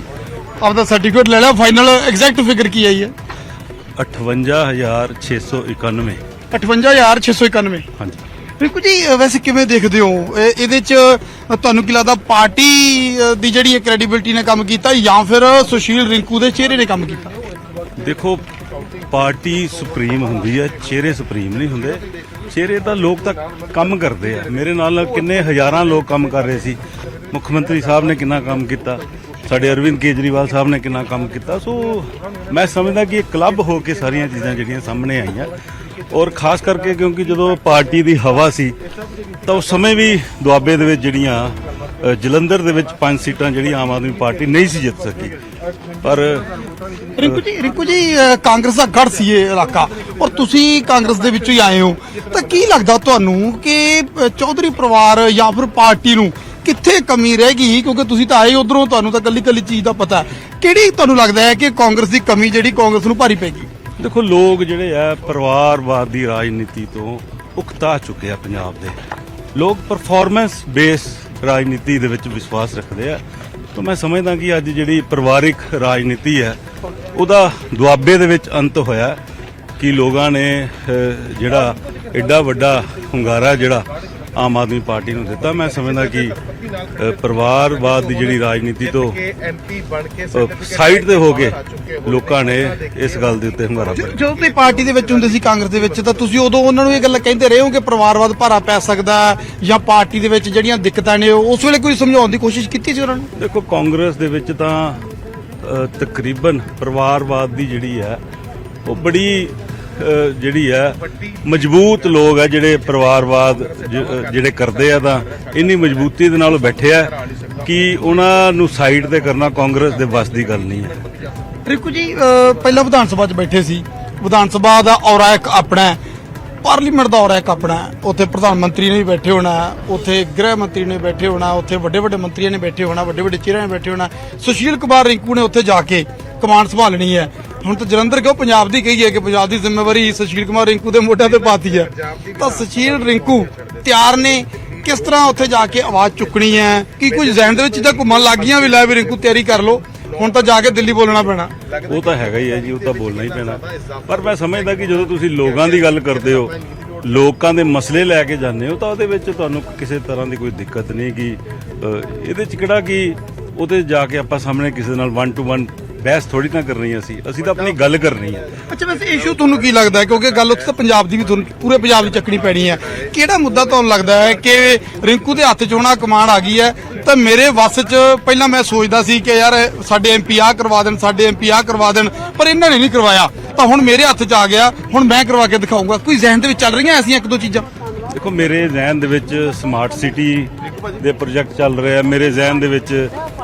ਆਪਦਾ ਸਰਟੀਫਿਕੇਟ ਲੈ ਲਿਆ, ਫਾਈਨਲ ਐਗਜ਼ੈਕਟ ਫਿਗਰ ਕੀ ਆਈ ਹੈ? 58,691। 58,691। ਹਾਂਜੀ ਰਿੰਕੂ ਜੀ ਵੈਸੇ ਕਿਵੇਂ ਦੇਖਦੇ ਹੋ ਇਹਦੇ ਚ ਤੁਹਾਨੂੰ ਕੀ ਲੱਗਦਾ ਪਾਰਟੀ ਦੀ ਜਿਹੜੀ ਕ੍ਰੈਡੀਬਿਲਿਟੀ ਨੇ ਕੰਮ ਕੀਤਾ ਜਾਂ ਫਿਰ ਸੁਸ਼ੀਲ ਰਿੰਕੂ ਦੇ ਚਿਹਰੇ ਨੇ ਕੰਮ ਕੀਤਾ? ਦੇਖੋ ਪਾਰਟੀ ਸੁਪਰੀਮ ਹੁੰਦੀ ਹੈ, ਚਿਹਰੇ ਸੁਪਰੀਮ ਨਹੀਂ ਹੁੰਦੇ। ਚਿਹਰੇ ਤਾਂ ਲੋਕ ਤਾਂ ਕੰਮ ਕਰਦੇ ਆ। ਮੇਰੇ ਨਾਲ ਕਿੰਨੇ ਹਜ਼ਾਰਾਂ ਲੋਕ ਕੰਮ ਕਰ ਰਹੇ ਸੀ। ਮੁੱਖ ਮੰਤਰੀ ਸਾਹਿਬ ਨੇ ਕਿੰਨਾ ਕੰਮ ਕੀਤਾ, ਸਾਡੇ ਅਰਵਿੰਦ ਕੇਜਰੀਵਾਲ ਸਾਹਿਬ ਨੇ ਕਿੰਨਾ ਕੰਮ ਕੀਤਾ। ਸੋ ਮੈਂ ਸਮਝਦਾ ਕਿ ਇਹ ਕਲੱਬ ਹੋ ਕੇ ਸਾਰੀਆਂ ਚੀਜ਼ਾਂ ਜਿਹੜੀਆਂ ਸਾਹਮਣੇ ਆਈਆਂ, ਔਰ ਖਾਸ ਕਰਕੇ ਕਿਉਂਕਿ ਜਦੋਂ ਪਾਰਟੀ ਦੀ ਹਵਾ ਸੀ ਤਾਂ ਉਸ ਸਮੇਂ ਵੀ ਦੁਆਬੇ ਦੇ ਵਿੱਚ ਜਿਹੜੀਆਂ ਜਲੰਧਰ ਦੇ ਵਿੱਚ 5 ਸੀਟਾਂ ਜਿਹੜੀਆਂ ਆਮ ਆਦਮੀ ਪਾਰਟੀ ਨਹੀਂ ਸੀ ਜਿੱਤ ਸਕੀ। ਪਰ ਰਿੰਕੂ ਜੀ ਕਾਂਗਰਸ ਦਾ ਗੜ੍ਹ ਸੀ ਇਹ ਇਲਾਕਾ, ਔਰ ਤੁਸੀਂ ਕਾਂਗਰਸ ਦੇ ਵਿੱਚੋਂ ਹੀ ਆਏ ਹੋ, ਤਾਂ ਕੀ ਲੱਗਦਾ ਤੁਹਾਨੂੰ ਕਿ ਚੌਧਰੀ ਪਰਿਵਾਰ ਜਾਂ ਫਿਰ ਪਾਰਟੀ ਨੂੰ ਕਿੱਥੇ ਕਮੀ ਰਹਿ ਗਈ? ਕਿਉਂਕਿ ਤੁਸੀਂ ਤਾਂ ਆਏ ਉਧਰੋਂ, ਤੁਹਾਨੂੰ ਤਾਂ ਕੱਲੀ ਚੀਜ਼ ਦਾ ਪਤਾ। ਕਿਹੜੀ ਤੁਹਾਨੂੰ ਲੱਗਦਾ ਹੈ ਕਿ ਕਾਂਗਰਸ ਦੀ ਕਮੀ ਜਿਹੜੀ ਕਾਂਗਰਸ ਨੂੰ ਭਾਰੀ ਪੈਗੀ? ਦੇਖੋ ਲੋਕ ਜਿਹੜੇ ਆ ਪਰਿਵਾਰਵਾਦ ਦੀ ਰਾਜਨੀਤੀ ਤੋਂ ਉਕਤਾ ਚੁੱਕੇ ਆ। ਪੰਜਾਬ ਦੇ ਲੋਕ ਪਰਫਾਰਮੈਂਸ ਬੇਸ ਰਾਜਨੀਤੀ ਦੇ ਵਿੱਚ ਵਿਸ਼ਵਾਸ ਰੱਖਦੇ ਆ। ਤਾਂ ਮੈਂ ਸਮਝਦਾ ਕਿ ਅੱਜ ਜਿਹੜੀ ਪਰਿਵਾਰਿਕ ਰਾਜਨੀਤੀ ਹੈ ਉਹਦਾ ਦੁਆਬੇ ਦੇ ਵਿੱਚ ਅੰਤ ਹੋਇਆ ਕਿ ਲੋਕਾਂ ਨੇ ਜਿਹੜਾ ਐਡਾ ਵੱਡਾ ਹੁੰਗਾਰਾ ਜਿਹੜਾ ਆਮ ਆਦਮੀ ਪਾਰਟੀ ਨੂੰ ਦਿੱਤਾ। ਮੈਂ ਸਮਝਦਾ ਕਿ ਪਰਿਵਾਰਵਾਦ ਦੀ ਜਿਹੜੀ ਰਾਜਨੀਤੀ ਤੋਂ ਸਾਈਡ ਤੇ ਹੋ ਕੇ ਲੋਕਾਂ ਨੇ ਇਸ ਗੱਲ ਦੇ ਉੱਤੇ ਹੁੰਗਾਰਾ ਭਰਿਆ। ਜਦੋਂ ਤੁਸੀਂ ਪਾਰਟੀ ਦੇ ਵਿੱਚ ਹੁੰਦੇ ਸੀ ਕਾਂਗਰਸ ਦੇ ਵਿੱਚ, ਤਾਂ ਤੁਸੀਂ ਉਦੋਂ ਉਹਨਾਂ ਨੂੰ ਇਹ ਗੱਲ ਕਹਿੰਦੇ ਰਹੇ ਹੋ ਕਿ ਪਰਿਵਾਰਵਾਦ ਭਾਰਾ ਪੈ ਸਕਦਾ ਜਾਂ ਪਾਰਟੀ ਦੇ ਵਿੱਚ ਜਿਹੜੀਆਂ ਦਿੱਕਤਾਂ ਨੇ ਉਸ ਵੇਲੇ ਕੋਈ ਸਮਝਾਉਣ ਦੀ ਕੋਸ਼ਿਸ਼ ਕੀਤੀ ਸੀ ਉਹਨਾਂ ਨੂੰ? ਦੇਖੋ ਕਾਂਗਰਸ ਦੇ ਵਿੱਚ ਤਾਂ ਤਕਰੀਬਨ ਪਰਿਵਾਰਵਾਦ ਦੀ ਜਿਹੜੀ ਹੈ ਉਹ ਬੜੀ ਜਿਹੜੀ ਹੈ ਮਜ਼ਬੂਤ ਲੋਕ ਹੈ ਜਿਹੜੇ ਪਰਿਵਾਰਵਾਦ ਜਿਹੜੇ ਕਰਦੇ ਆ, ਤਾਂ ਇੰਨੀ ਮਜ਼ਬੂਤੀ ਦੇ ਨਾਲ ਬੈਠੇ ਆ ਕਿ ਉਹਨਾਂ ਨੂੰ ਸਾਈਡ ਤੇ ਕਰਨਾ ਕਾਂਗਰਸ ਦੇ ਵੱਸ ਦੀ ਗੱਲ ਨਹੀਂ ਹੈ। ਰਿੰਕੂ ਜੀ ਪਹਿਲਾਂ ਵਿਧਾਨ ਸਭਾ 'ਚ ਬੈਠੇ ਸੀ। ਵਿਧਾਨ ਸਭਾ ਦਾ ਔਰਾ ਇੱਕ ਆਪਣਾ, ਪਾਰਲੀਮੈਂਟ ਦਾ ਔਰਾ ਇੱਕ ਆਪਣਾ। ਉੱਥੇ ਪ੍ਰਧਾਨ ਮੰਤਰੀ ਨੇ ਵੀ ਬੈਠੇ ਹੋਣਾ, ਉੱਥੇ ਗ੍ਰਹਿ ਮੰਤਰੀ ਨੇ ਬੈਠੇ ਹੋਣਾ, ਉੱਥੇ ਵੱਡੇ ਮੰਤਰੀਆਂ ਨੇ ਬੈਠੇ ਹੋਣਾ, ਵੱਡੇ ਚਿਹਰਿਆਂ ਨੇ ਬੈਠੇ ਹੋਣਾ। ਸੁਸ਼ੀਲ ਕੁਮਾਰ ਰਿੰਕੂ ਨੇ ਉੱਥੇ ਜਾ ਕੇ ਕਮਾਂਡ ਸੰਭਾਲਣੀ ਹੈ। ਹੁਣ ਤਾਂ ਜਲੰਧਰ ਕਿਉਂ ਪੰਜਾਬ ਦੀ ਕਹੀ ਹੈ ਕਿ ਪੰਜਾਬ ਦੀ ਜ਼ਿੰਮੇਵਾਰੀ ਸੁਸ਼ੀਲ ਕੁਮਾਰ ਰਿੰਕੂ ਦੇ ਮੋਢਿਆਂ ਤੇ ਪਾਤੀ ਹੈ। ਤਾਂ ਸੁਸ਼ੀਲ ਰਿੰਕੂ ਤਿਆਰ ਨੇ ਕਿਸ ਤਰ੍ਹਾਂ ਉੱਥੇ ਜਾ ਕੇ ਆਵਾਜ਼ ਚੁੱਕਣੀ ਹੈ? ਕੀ ਕੁਝ ਜ਼ਹਿਨ ਦੇ ਵਿੱਚ ਚੀਜ਼ਾਂ ਘੁੰਮਣ ਲੱਗ ਗਈਆਂ ਵੀ ਲੈ ਵੀ ਰਿੰਕੂ ਤਿਆਰੀ ਕਰ ਲਓ, ਹੁਣ ਤਾਂ ਜਾ ਕੇ ਦਿੱਲੀ ਬੋਲਣਾ ਪੈਣਾ? ਉਹ ਤਾਂ ਹੈਗਾ ਹੀ ਹੈ ਜੀ, ਉਹ ਤਾਂ ਬੋਲਣਾ ਹੀ ਪੈਣਾ। ਪਰ ਮੈਂ ਸਮਝਦਾ ਕਿ ਜਦੋਂ ਤੁਸੀਂ ਲੋਕਾਂ ਦੀ ਗੱਲ ਕਰਦੇ ਹੋ, ਲੋਕਾਂ ਦੇ ਮਸਲੇ ਲੈ ਕੇ ਜਾਂਦੇ ਹੋ, ਤਾਂ ਉਹਦੇ ਵਿੱਚ ਤੁਹਾਨੂੰ ਕਿਸੇ ਤਰ੍ਹਾਂ ਦੀ ਕੋਈ ਦਿੱਕਤ ਨਹੀਂ ਕਿ ਇਹਦੇ ਚ ਕਿਹੜਾ ਕਿ ਉਹਦੇ ਜਾ ਕੇ ਆਪਾਂ ਸਾਹਮਣੇ ਕਿਸੇ ਨਾਲ 1 to 1 ਬਹਿਸ ਥੋੜੀ ਨਾ ਕਰਨੀ ਹੈ। ਅਸੀਂ ਤਾਂ ਆਪਣੀ ਗੱਲ ਕਰਨੀ ਹੈ। ਅੱਛਾ ਵੈਸੇ ਇਸ਼ੂ ਤੁਹਾਨੂੰ ਕੀ ਲੱਗਦਾ ਹੈ? ਕਿਉਂਕਿ ਗੱਲ ਉੱਥੇ ਤਾਂ ਪੰਜਾਬ ਦੀ ਵੀ ਤੁਹਾਨੂੰ ਪੂਰੇ ਪੰਜਾਬ ਦੀ ਚੱਕਣੀ ਪੈਣੀ ਹੈ। ਕਿਹੜਾ ਮੁੱਦਾ ਤੁਹਾਨੂੰ ਲੱਗਦਾ ਹੈ ਕਿ ਰਿੰਕੂ ਦੇ ਹੱਥ 'ਚ ਹੋਣਾ ਕਮਾਂਡ ਆ ਗਈ ਹੈ ਤਾਂ ਮੇਰੇ ਵੱਸ 'ਚ? ਪਹਿਲਾਂ ਮੈਂ ਸੋਚਦਾ ਸੀ ਕਿ ਯਾਰ ਸਾਡੇ ਐਮਪੀ ਆਹ ਕਰਵਾ ਦੇਣ, ਸਾਡੇ ਐਮਪੀ ਆਹ ਕਰਵਾ ਦੇਣ, ਪਰ ਇਹਨਾਂ ਨੇ ਨਹੀਂ ਕਰਵਾਇਆ, ਤਾਂ ਹੁਣ ਮੇਰੇ ਹੱਥ 'ਚ ਆ ਗਿਆ, ਹੁਣ ਮੈਂ ਕਰਵਾ ਕੇ ਦਿਖਾਊਂਗਾ। ਕੋਈ ਜ਼ਹਿਨ ਦੇ ਵਿੱਚ ਚੱਲ ਰਹੀਆਂ ਐਸੀਆਂ 1-2 ਚੀਜ਼ਾਂ? ਦੇਖੋ ਮੇਰੇ ਜ਼ਿਹਨ ਦੇ ਵਿੱਚ ਸਮਾਰਟ ਸਿਟੀ ਦੇ ਪ੍ਰੋਜੈਕਟ ਚੱਲ ਰਿਹਾ, ਮੇਰੇ ਜ਼ਿਹਨ ਦੇ ਵਿੱਚ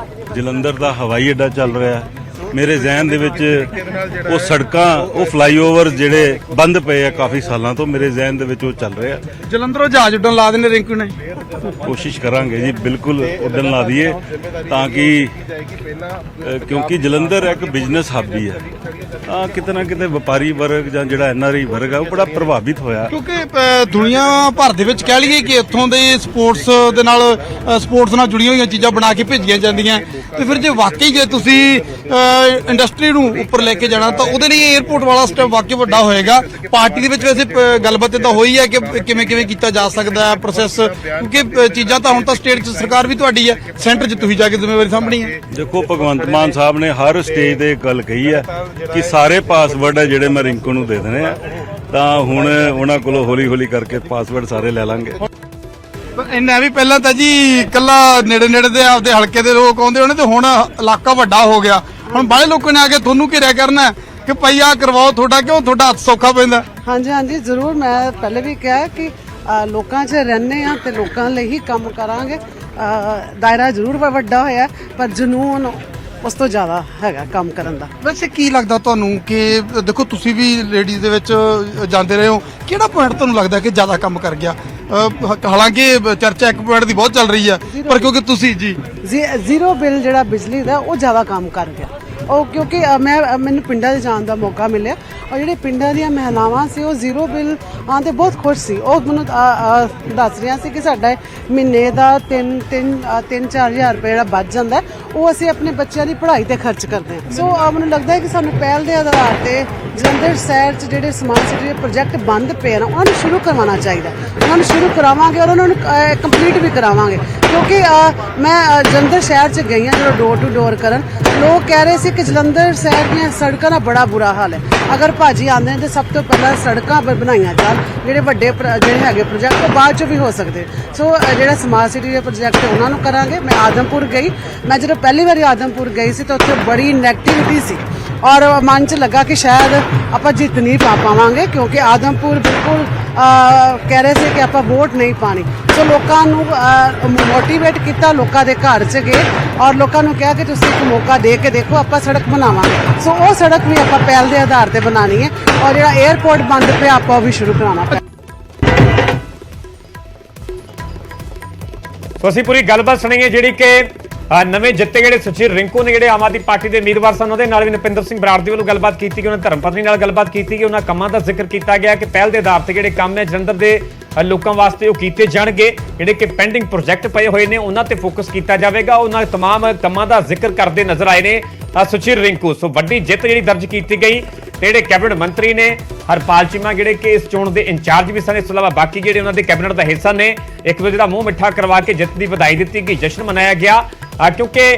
ਜਲੰਧਰ ਦਾ ਹਵਾਈ ਅੱਡਾ ਚੱਲ ਰਿਹਾ, ਮੇਰੇ ਜ਼ਿਹਨ ਦੇ ਵਿੱਚ ਉਹ ਸੜਕਾਂ, ਉਹ ਫਲਾਈਓਵਰ ਜਿਹੜੇ ਬੰਦ ਪਏ ਆ ਕਾਫੀ ਸਾਲਾਂ ਤੋਂ, ਮੇਰੇ ਜ਼ਿਹਨ ਦੇ ਵਿੱਚ ਉਹ ਚੱਲ ਰਿਹਾ। ਜਲੰਧਰੋਂ ਜਹਾਜ਼ ਉੱਡਣ ਲਾ ਦੇਣੇ ਰਿੰਕੂ ਨੇ। ਕੋਸ਼ਿਸ਼ ਕਰਾਂਗੇ ਜੀ, ਬਿਲਕੁਲ ਉੱਡਣ ਲਾ ਦਈਏ ਤਾਂ ਕਿ ਕਿਉਂਕਿ ਜਲੰਧਰ ਇੱਕ ਬਿਜ਼ਨਸ ਹੱਬ ਹੀ ਹੈ, ਤਾਂ ਕਿਤੇ ਨਾ ਕਿਤੇ ਵਪਾਰੀ ਵਰਗ ਜਾਂ ਜਿਹੜਾ NRI ਵਰਗ ਹੈ ਉਹ ਬੜਾ ਪ੍ਰਭਾਵਿਤ ਹੋਇਆ। ਕਿਉਂਕਿ ਦੁਨੀਆ ਭਰ ਦੇ ਵਿੱਚ ਕਹਿ ਲਈਏ ਕਿ ਇੱਥੋਂ ਦੇ ਸਪੋਰਟਸ ਦੇ ਨਾਲ ਸਪੋਰਟਸ ਨਾਲ ਜੁੜੀਆਂ ਹੋਈਆਂ ਚੀਜ਼ਾਂ ਬਣਾ ਕੇ ਭੇਜੀਆਂ ਜਾਂਦੀਆਂ, ਤੇ ਫਿਰ ਜੇ ਵਾਕਈ ਜੇ ਤੁਸੀਂ ਇੰਡਸਟਰੀ ਨੂੰ ਉੱਪਰ ਲੈ ਕੇ ਜਾਣਾ ਤਾਂ ਉਹਦੇ ਲਈ 에ਅਰਪੋਰਟ ਵਾਲਾ ਸਟੈਪ ਵਾਕਈ ਵੱਡਾ ਹੋਏਗਾ। ਪਾਰਟੀ ਦੇ ਵਿੱਚ ਵੈਸੇ ਗੱਲਬਾਤ ਤਾਂ ਹੋਈ ਹੈ ਕਿ ਕਿਵੇਂ ਕਿਵੇਂ ਕੀਤਾ ਜਾ ਸਕਦਾ ਹੈ ਪ੍ਰੋਸੈਸ, ਕਿਉਂਕਿ ਚੀਜ਼ਾਂ ਤਾਂ ਹੁਣ ਤਾਂ ਸਟੇਟ 'ਚ ਸਰਕਾਰ ਵੀ ਤੁਹਾਡੀ ਹੈ, ਸੈਂਟਰ 'ਚ ਤੁਸੀਂ ਜਾ ਕੇ ਜ਼ਿੰਮੇਵਾਰੀ ਸਾਂਭਣੀ ਹੈ। ਦੇਖੋ, ਭਗਵੰਤ ਮਾਨ ਸਾਹਿਬ ਨੇ ਹਰ ਸਟੇਜ ਤੇ ਗੱਲ ਕਹੀ ਹੈ ਕਿ ਸਾਰੇ ਪਾਸਵਰਡ ਹੈ ਜਿਹੜੇ ਮੈਂ ਰਿੰਕੂ ਨੂੰ ਦੇ ਦੇਣੇ ਆ, ਤਾਂ ਹੁਣ ਉਹਨਾਂ ਕੋਲੋਂ ਹੌਲੀ ਹੌਲੀ ਕਰਕੇ ਪਾਸਵਰਡ ਸਾਰੇ ਲੈ ਲਾਂਗੇ। ਇੰਨਾ ਵੀ ਪਹਿਲਾਂ ਤਾਂ ਜੀ ਕੱਲਾ ਨੇੜੇ ਨੇੜੇ ਦੇ ਆਪਦੇ ਹਲਕੇ ਦੇ ਲੋਕ ਆਉਂਦੇ ਹੋਣੇ, ਤੇ ਹੁਣ ਇਲਾਕਾ ਵੱਡਾ ਹੋ ਗਿਆ, ਹੁਣ ਬਾਹਲੇ ਲੋਕਾਂ ਨੇ ਆ ਕੇ ਤੁਹਾਨੂੰ ਘੇਰਿਆ ਕਰਨਾ ਕਿ ਭਾਈ ਆਹ ਕਰਵਾਓ, ਤੁਹਾਡਾ ਹੱਥ ਸੌਖਾ ਪੈਂਦਾ। ਹਾਂਜੀ ਹਾਂਜੀ ਜ਼ਰੂਰ, ਮੈਂ ਪਹਿਲੇ ਵੀ ਕਿਹਾ ਕਿ ਲੋਕਾਂ 'ਚ ਰਹਿੰਦੇ ਆ ਤੇ ਲੋਕਾਂ ਲਈ ਹੀ ਕੰਮ ਕਰਾਂਗੇ। ਦਾਇਰਾ ਜ਼ਰੂਰ ਵੱਡਾ ਹੋਇਆ, ਪਰ ਜਨੂਨ ਉਸ ਤੋਂ ਜ਼ਿਆਦਾ ਹੈਗਾ ਕੰਮ ਕਰਨ ਦਾ। ਵੈਸੇ ਕੀ ਲੱਗਦਾ ਤੁਹਾਨੂੰ ਕਿ ਦੇਖੋ ਤੁਸੀਂ ਵੀ ਲੇਡੀਜ਼ ਦੇ ਵਿੱਚ ਜਾਂਦੇ ਰਹੇ ਹੋ, ਕਿਹੜਾ ਪੁਆਇੰਟ ਤੁਹਾਨੂੰ ਲੱਗਦਾ ਕਿ ਜ਼ਿਆਦਾ ਕੰਮ ਕਰ ਗਿਆ? ਹਾਲਾਂਕਿ ਚਰਚਾ ਇੱਕ ਪੁਆਇੰਟ ਦੀ ਬਹੁਤ ਚੱਲ ਰਹੀ ਹੈ, ਪਰ ਕਿਉਂਕਿ ਤੁਸੀਂ ਜੀ ਜ਼ੀਰੋ ਬਿੱਲ ਜਿਹੜਾ ਬਿਜਲੀ ਦਾ ਉਹ ਜ਼ਿਆਦਾ ਕੰਮ ਕਰ ਗਿਆ। ਉਹ ਕਿਉਂਕਿ ਮੈਨੂੰ ਪਿੰਡਾਂ 'ਚ ਜਾਣ ਦਾ ਮੌਕਾ ਮਿਲਿਆ, ਔਰ ਜਿਹੜੇ ਪਿੰਡਾਂ ਦੀਆਂ ਮਹਿਲਾਵਾਂ ਸੀ ਉਹ ਜ਼ੀਰੋ ਬਿੱਲ ਆਉਣ 'ਤੇ ਬਹੁਤ ਖੁਸ਼ ਸੀ। ਉਹ ਮੈਨੂੰ ਦੱਸ ਰਹੀਆਂ ਸੀ ਕਿ ਸਾਡਾ ਮਹੀਨੇ ਦਾ 3-4 ਹਜ਼ਾਰ ਰੁਪਏ ਜਿਹੜਾ ਬਚ ਜਾਂਦਾ, ਉਹ ਅਸੀਂ ਆਪਣੇ ਬੱਚਿਆਂ ਦੀ ਪੜ੍ਹਾਈ 'ਤੇ ਖਰਚ ਕਰਦੇ ਹਾਂ। ਸੋ ਮੈਨੂੰ ਲੱਗਦਾ ਹੈ ਕਿ ਸਾਨੂੰ ਪਹਿਲ ਦੇ ਆਧਾਰ 'ਤੇ ਜਲੰਧਰ ਸ਼ਹਿਰ 'ਚ ਜਿਹੜੇ ਸਮਾਰਟ ਸਿਟੀ ਦੇ ਪ੍ਰੋਜੈਕਟ ਬੰਦ ਪਏ ਨਾ, ਉਹਨਾਂ ਨੂੰ ਸ਼ੁਰੂ ਕਰਵਾਉਣਾ ਚਾਹੀਦਾ। ਉਹਨਾਂ ਨੂੰ ਸ਼ੁਰੂ ਕਰਾਵਾਂਗੇ ਔਰ ਉਹਨਾਂ ਨੂੰ ਕੰਪਲੀਟ ਵੀ ਕਰਾਵਾਂਗੇ, ਕਿਉਂਕਿ ਮੈਂ ਜਲੰਧਰ ਸ਼ਹਿਰ 'ਚ ਗਈ ਹਾਂ ਜਦੋਂ ਡੋਰ ਟੂ ਡੋਰ ਕਰਨ। ਲੋਕ ਕਹਿ ਰਹੇ ਸੀ ਕਿ ਜਲੰਧਰ ਸ਼ਹਿਰ ਦੀਆਂ ਸੜਕਾਂ ਦਾ ਬੜਾ ਬੁਰਾ ਹਾਲ ਹੈ। ਅਗਰ ਭਾਜੀ ਆਉਂਦੇ ਨੇ ਤਾਂ ਸਭ ਤੋਂ ਪਹਿਲਾਂ ਸੜਕਾਂ ਬਣਾਈਆਂ ਜਾਣ, ਜਿਹੜੇ ਵੱਡੇ ਜਿਹੜੇ ਹੈਗੇ ਪ੍ਰੋਜੈਕਟ ਉਹ ਬਾਅਦ 'ਚ ਵੀ ਹੋ ਸਕਦੇ। ਸੋ ਜਿਹੜਾ ਸਮਾਰਟ ਸਿਟੀ ਦੇ ਪ੍ਰੋਜੈਕਟ ਉਹਨਾਂ ਨੂੰ ਕਰਾਂਗੇ। ਮੈਂ ਆਦਮਪੁਰ ਗਈ, ਮੈਂ ਜਦੋਂ ਪਹਿਲੀ ਵਾਰੀ ਆਦਮਪੁਰ ਗਈ ਸੀ ਤਾਂ ਉੱਥੇ ਬੜੀ ਨੈਗੇਟਿਵਿਟੀ ਸੀ, ਔਰ ਮਨ 'ਚ ਲੱਗਾ ਕਿ ਸ਼ਾਇਦ ਆਪਾਂ ਜਿੱਤ ਨਹੀਂ ਪਾਵਾਂਗੇ, ਕਿਉਂਕਿ ਆਦਮਪੁਰ ਬਿਲਕੁਲ ਕਹਿ ਰਹੇ ਸੀ ਕਿ ਆਪਾਂ ਵੋਟ ਨਹੀਂ ਪਾਣੀ। ਸੋ ਲੋਕਾਂ ਨੂੰ ਮੋਟੀਵੇਟ ਕੀਤਾ, ਲੋਕਾਂ ਦੇ ਘਰ 'ਚ ਗਏ ਔਰ ਲੋਕਾਂ ਨੂੰ ਕਿਹਾ ਕਿ ਤੁਸੀਂ ਇੱਕ ਮੌਕਾ ਦੇ ਕੇ ਦੇਖੋ, ਆਪਾਂ ਸੜਕ ਬਣਾਵਾਂਗੇ। ਸੋ ਉਹ ਸੜਕ ਵੀ ਆਪਾਂ ਪਹਿਲ ਦੇ ਆਧਾਰ ਤੇ ਬਣਾਉਣੀ ਹੈ, ਔਰ ਜਿਹੜਾ 에ਅਰਪੋਰਟ ਬੰਦ ਪਿਆ ਆਪਾਂ ਉਹ ਵੀ ਸ਼ੁਰੂ ਕਰਾਉਣਾ ਪਿਆ। ਸੋ ਅਸੀਂ ਪੂਰੀ ਗੱਲਬਾਤ ਸੁਣੀਏ ਜਿਹੜੀ ਕਿ ਨਵੇਂ ਜਿੱਤੇ ਜਿਹੜੇ ਸੁਚੀਰ ਰਿੰਕੂ ਨੇ, ਜਿਹੜੇ ਆਮ ਆਦਮੀ ਪਾਰਟੀ ਦੇ ਉਮੀਦਵਾਰ ਸਨ, ਉਹਦੇ ਨਾਲ ਵੀ ਨਪਿੰਦਰ ਸਿੰਘ ਬਰਾੜ ਦੇ ਵੱਲੋਂ ਗੱਲਬਾਤ ਕੀਤੀ ਗਈ, ਉਹਨਾਂ ਧਰਮ ਪਤਨੀ ਨਾਲ ਗੱਲਬਾਤ ਕੀਤੀ ਗਈ। ਉਹਨਾਂ ਕੰਮਾਂ ਦਾ ਜ਼ਿਕਰ ਕੀਤਾ ਗਿਆ ਕਿ ਪਹਿਲ ਦੇ ਆਧਾਰ ਤੇ ਜਿਹੜੇ ਕੰਮ ਨੇ ਜਲੰਧਰ ਦੇ ਲੋਕਾਂ ਵਾਸਤੇ ਉਹ ਕੀਤੇ ਜਾਣਗੇ, ਜਿਹੜੇ ਕਿ ਪੈਂਡਿੰਗ ਪ੍ਰੋਜੈਕਟ ਪਏ ਹੋਏ ਨੇ ਉਹਨਾਂ ਤੇ ਫੋਕਸ ਕੀਤਾ ਜਾਵੇਗਾ। ਉਹਨਾਂ ਤਮਾਮ ਕੰਮਾਂ ਦਾ ਜ਼ਿਕਰ ਕਰਦੇ ਨਜ਼ਰ ਆਏ ਨੇ ਸੁਚੀਰ ਰਿੰਕੂ। ਸੋ ਵੱਡੀ ਜਿੱਤ ਜਿਹੜੀ ਦਰਜ ਕੀਤੀ ਗਈ, ਤੇ ਜਿਹੜੇ ਕੈਬਨਿਟ ਮੰਤਰੀ ਨੇ ਹਰਪਾਲ ਚੀਮਾ, ਜਿਹੜੇ ਕਿ ਇਸ ਚੋਣ ਦੇ ਇੰਚਾਰਜ ਵੀ ਸਨ, ਇਸ ਤੋਂ ਇਲਾਵਾ ਬਾਕੀ ਜਿਹੜੇ ਉਹਨਾਂ ਦੇ ਕੈਬਨਿਟ ਦਾ ਹਿੱਸਾ ਨੇ, ਇੱਕ ਦੂਜੇ ਦਾ ਮੂੰਹ ਮਿੱਠਾ ਕਰਵਾ ਕੇ ਜਿੱਤ ਦੀ ਵਧਾਈ ਦਿੱਤੀ ਗਈ, ਜਸ਼ਨ ਮਨਾਇਆ ਗਿਆ। ਕਿਉਂਕਿ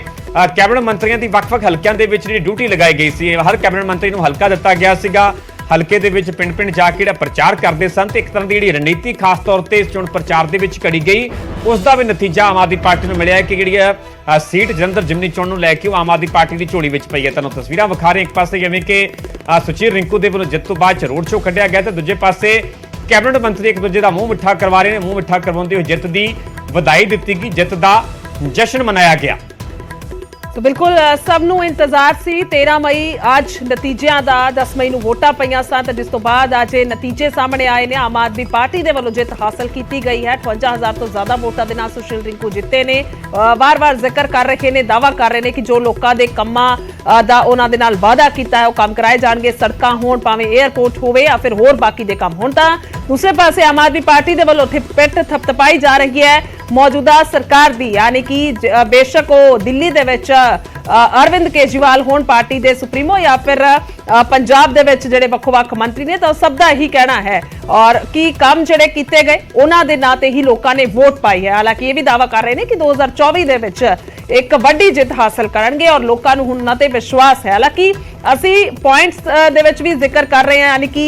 ਕੈਬਨਿਟ ਮੰਤਰੀਆਂ ਦੀ ਵੱਖ-ਵੱਖ ਹਲਕਿਆਂ ਦੇ ਵਿੱਚ ਜਿਹੜੀ ਡਿਊਟੀ ਲਗਾਈ ਗਈ ਸੀ, ਹਰ ਕੈਬਨਿਟ ਮੰਤਰੀ ਨੂੰ ਹਲਕਾ ਦਿੱਤਾ ਗਿਆ ਸੀਗਾ। ਹਲਕੇ ਦੇ ਵਿੱਚ ਪਿੰਡ-ਪਿੰਡ ਜਾ ਕੇ ਜਿਹੜਾ ਪ੍ਰਚਾਰ ਕਰਦੇ ਸਨ, ਤੇ ਇੱਕ ਤਰ੍ਹਾਂ ਦੀ ਜਿਹੜੀ ਰਣਨੀਤੀ ਖਾਸ ਤੌਰ ਤੇ ਇਸ ਚੋਣ ਪ੍ਰਚਾਰ ਦੇ ਵਿੱਚ ਘੜੀ ਗਈ, ਉਸ ਦਾ ਵੀ ਨਤੀਜਾ ਆਮ ਆਦਮੀ ਪਾਰਟੀ ਨੂੰ ਮਿਲਿਆ ਕਿ ਜਿਹੜੀ ਸੀਟ ਜਲੰਧਰ ਜ਼ਿਮਨੀ ਚੋਣ ਨੂੰ ਲੈ ਕੇ ਉਹ ਆਮ ਆਦਮੀ ਪਾਰਟੀ ਦੀ ਝੋਲੀ ਵਿੱਚ ਪਈ ਹੈ। ਤੁਹਾਨੂੰ ਤਸਵੀਰਾਂ ਵਿਖਾ ਰਹੇ ਇੱਕ ਪਾਸੇ ਜਿਵੇਂ ਕਿ ਸੁਚੀਰ ਰਿੰਕੂ ਦੇ ਵੱਲੋਂ ਜਿੱਤ ਤੋਂ ਬਾਅਦ ਰੋਡ ਸ਼ੋਅ ਕੱਢਿਆ ਗਿਆ, ਤੇ ਦੂਜੇ ਪਾਸੇ ਕੈਬਨਿਟ ਮੰਤਰੀ ਇੱਕ ਦੂਜੇ ਦਾ ਮੂੰਹ ਮਿੱਠਾ ਕਰਵਾ ਰਹੇ ਨੇ। ਮੂੰਹ ਮਿੱਠਾ ਕਰਵਾਉਂਦੇ ਹੋਏ ਜਿੱਤ ਦੀ ਵਧਾਈ ਦਿੱਤੀ ਗਈ, ਜਿੱਤ ਦਾ ਜਸ਼ਨ ਮਨਾਇਆ ਗਿਆ। तो बिल्कुल सबनू इंतजार सी 13 मई आज नतीजों का 10 मई ਨੂੰ ਵੋਟਾਂ ਪਈਆਂ ਸਨ ਤੇ ਜਿਸ ਤੋਂ ਬਾਅਦ ਅੱਜ ਇਹ ਨਤੀਜੇ ਸਾਹਮਣੇ ਆਏ ਨੇ। ਆਮ ਆਦਮੀ ਪਾਰਟੀ ਦੇ ਵੱਲੋਂ ਜਿੱਤ ਹਾਸਲ ਕੀਤੀ ਗਈ ਹੈ। 58000 ਤੋਂ ਜ਼ਿਆਦਾ ਵੋਟਾਂ ਦੇ ਨਾਲ ਸੁਸ਼ੀਲ ਰਿੰਕੂ ਜਿੱਤੇ ਨੇ। ਵਾਰ-ਵਾਰ ਜ਼ਿਕਰ ਕਰ ਰਹੇ ਨੇ, ਦਾਅਵਾ ਕਰ ਰਹੇ ਨੇ ਕਿ ਜੋ ਲੋਕਾਂ ਦੇ ਕੰਮਾਂ ਦਾ ਉਹਨਾਂ ਦੇ ਨਾਲ ਵਾਅਦਾ ਕੀਤਾ ਹੈ ਉਹ ਕੰਮ ਕਰਾਏ ਜਾਣਗੇ। ਸੜਕਾਂ ਹੋਣ, ਭਾਵੇਂ 에ਅਰਪੋਰਟ ਹੋਵੇ ਜਾਂ ਫਿਰ ਹੋਰ ਬਾਕੀ ਦੇ ਕੰਮ ਹੋਣ। ਤਾਂ ਦੂਸਰੇ ਪਾਸੇ ਆਮ ਆਦਮੀ ਪਾਰਟੀ ਦੇ ਵੱਲੋਂ ਉੱਥੇ ਪਿੱਠ ਥਪਥਪਾਈ ਜਾ ਰਹੀ ਹੈ ਮੌਜੂਦਾ ਸਰਕਾਰ ਦੀ, यानी कि बेशक वो दिल्ली दे विच अरविंद केजरीवाल होण पार्टी दे सुप्रीमो या फिर पंजाब दे विच जिहड़े वक्ख-वक्ख मंत्री ने, तो सब दा ही कहना है और कि काम जिहड़े कीते गए उन्हां दे नां ते ही लोकां ने वोट पाई है। हालांकि ये भी दावा कर रहे हैं कि 2024 दे विच एक वड्डी जित हासिल करनगे और लोकां नूं हुण उन्हां ते विश्वास है। हालांकि असी पॉइंट्स दे विच भी जिक्र कर रहे हैं, यानी कि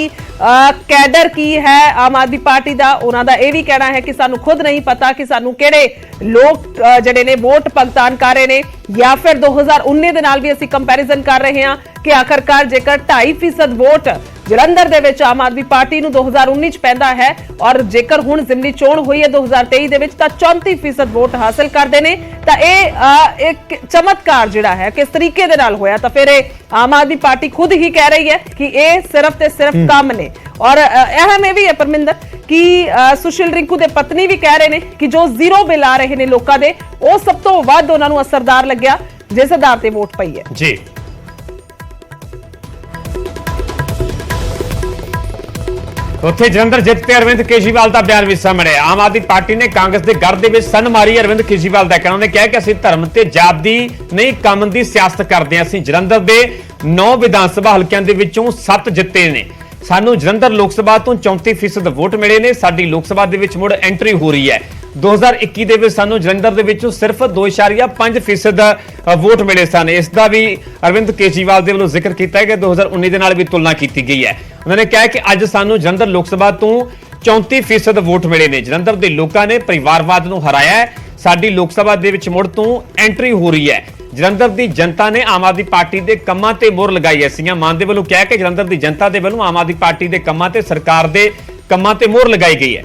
कैडर की है आम आदमी पार्टी का, उन्होंने यह भी कहना है कि सानू खुद नहीं पता कि सानू किहड़े लोग जिहड़े ने वोट भुगतान कर रहे हैं, या फिर 2019 दे नाल भी असी कंपैरिजन कर रहे हैं कि आखिरकार जेकर 2.5% वोट ਜਲੰਧਰ ਦੇ ਵਿੱਚ ਆਮ ਆਦਮੀ ਪਾਰਟੀ ਨੂੰ 2019 ਚ ਪੈਂਦਾ ਹੈ ਔਰ ਜੇਕਰ ਹੁਣ ਜ਼ਿਮਨੀ ਚੋਣ ਹੋਈ ਹੈ 2023 ਦੇ ਵਿੱਚ ਤਾਂ 34% ਵੋਟ ਹਾਸਲ ਕਰਦੇ ਨੇ। ਤਾਂ ਇਹ ਇੱਕ ਚਮਤਕਾਰ ਜਿਹੜਾ ਹੈ ਕਿਸ ਤਰੀਕੇ ਦੇ ਨਾਲ ਹੋਇਆ, ਤਾਂ ਫਿਰ ਇਹ ਆਮ ਆਦਮੀ ਪਾਰਟੀ ਖੁਦ ਹੀ ਕਹਿ ਰਹੀ ਹੈ ਕਿ ਇਹ ਸਿਰਫ ਤੇ ਸਿਰਫ ਕੰਮ ਨੇ। ਔਰ ਅਹਿਮ ਇਹ ਵੀ ਹੈ ਪਰਮਿੰਦਰ ਕਿ ਸੁਸ਼ੀਲ ਰਿੰਕੂ ਦੇ ਪਤਨੀ ਵੀ ਕਹਿ ਰਹੇ ਨੇ ਕਿ ਜੋ ਜ਼ੀਰੋ ਬਿੱਲ ਆ ਰਹੇ ਨੇ ਲੋਕਾਂ ਦੇ ਉਹ ਸਭ ਤੋਂ ਵੱਧ ਉਹਨਾਂ ਨੂੰ ਅਸਰਦਾਰ ਲੱਗਿਆ ਜਿਸ ਆਧਾਰ ਤੇ ਵੋਟ ਪਈ ਹੈ। ਜੀ ਉੱਥੇ ਜਲੰਧਰ ਜਿੱਤ ਤੇ ਅਰਵਿੰਦ ਕੇਜਰੀਵਾਲ ਦਾ ਬਿਆਨ ਵੀ ਸਾਹਮਣੇ ਆਇਆ। ਆਮ ਆਦਮੀ ਪਾਰਟੀ ਨੇ ਕਾਂਗਰਸ ਦੇ ਗੜ ਦੇ ਵਿੱਚ ਸਨ ਮਾਰੀ। ਅਰਵਿੰਦ ਕੇਜਰੀਵਾਲ ਦਾ ਕਹਿਣਾ, ਉਹਨੇ ਕਿਹਾ ਕਿ ਅਸੀਂ ਧਰਮ ਤੇ ਜਾਤ ਦੀ ਨਹੀਂ ਕੰਮ ਦੀ ਸਿਆਸਤ ਕਰਦੇ ਹਾਂ। ਅਸੀਂ ਜਲੰਧਰ ਦੇ 9 ਵਿਧਾਨ ਸਭਾ ਹਲਕਿਆਂ ਦੇ ਵਿੱਚੋਂ 7 ਜਿੱਤੇ ਨੇ। ਸਾਨੂੰ ਜਲੰਧਰ ਲੋਕ ਸਭਾ ਤੋਂ 34% ਵੋਟ ਮਿਲੇ ਨੇ। ਸਾਡੀ ਲੋਕ ਸਭਾ ਦੇ ਵਿੱਚ ਮੁੜ ਐਂਟਰੀ ਹੋ ਰਹੀ ਹੈ। 2021 ਦੇ ਵਿੱਚ ਸਾਨੂੰ ਜਲੰਧਰ ਦੇ ਵਿੱਚੋਂ ਸਿਰਫ 2.5% ਵੋਟ ਮਿਲੇ ਸਨ। ਇਸ ਦਾ ਵੀ ਅਰਵਿੰਦ ਕੇਜਰੀਵਾਲ ਦੇ ਵੱਲੋਂ ਜ਼ਿਕਰ ਕੀਤਾ ਹੈ ਕਿ 2019 ਦੇ ਨਾਲ ਵੀ ਤੁਲਨਾ ਕੀਤੀ ਗਈ ਹੈ। ਉਹਨਾਂ ਨੇ ਕਿਹਾ ਕਿ ਅੱਜ ਸਾਨੂੰ ਜਲੰਧਰ ਲੋਕ ਸਭਾ ਤੋਂ 34% ਵੋਟ ਮਿਲੇ ਨੇ। ਜਲੰਧਰ ਦੇ ਲੋਕਾਂ ਨੇ ਪਰਿਵਾਰਵਾਦ ਨੂੰ ਹਰਾਇਆ ਹੈ। ਸਾਡੀ ਲੋਕ ਸਭਾ ਦੇ ਵਿੱਚ ਮੁੜ ਤੋਂ ਐਂਟਰੀ ਹੋ ਰਹੀ ਹੈ। ਜਲੰਧਰ ਦੀ ਜਨਤਾ ਨੇ ਆਮ ਆਦਮੀ ਪਾਰਟੀ ਦੇ ਕੰਮਾਂ ਤੇ ਮੋਹਰ ਲਗਾਈ ਹੈ। ਸੀਐਮ ਮਾਨ ਦੇ ਵੱਲੋਂ ਕਿਹਾ ਕਿ ਜਲੰਧਰ ਦੀ ਜਨਤਾ ਦੇ ਵੱਲੋਂ ਆਮ ਆਦਮੀ ਪਾਰਟੀ ਦੇ ਕੰਮਾਂ ਤੇ ਸਰਕਾਰ ਦੇ ਕੰਮਾਂ ਤੇ ਮੋਹਰ ਲਗਾਈ ਗਈ ਹੈ।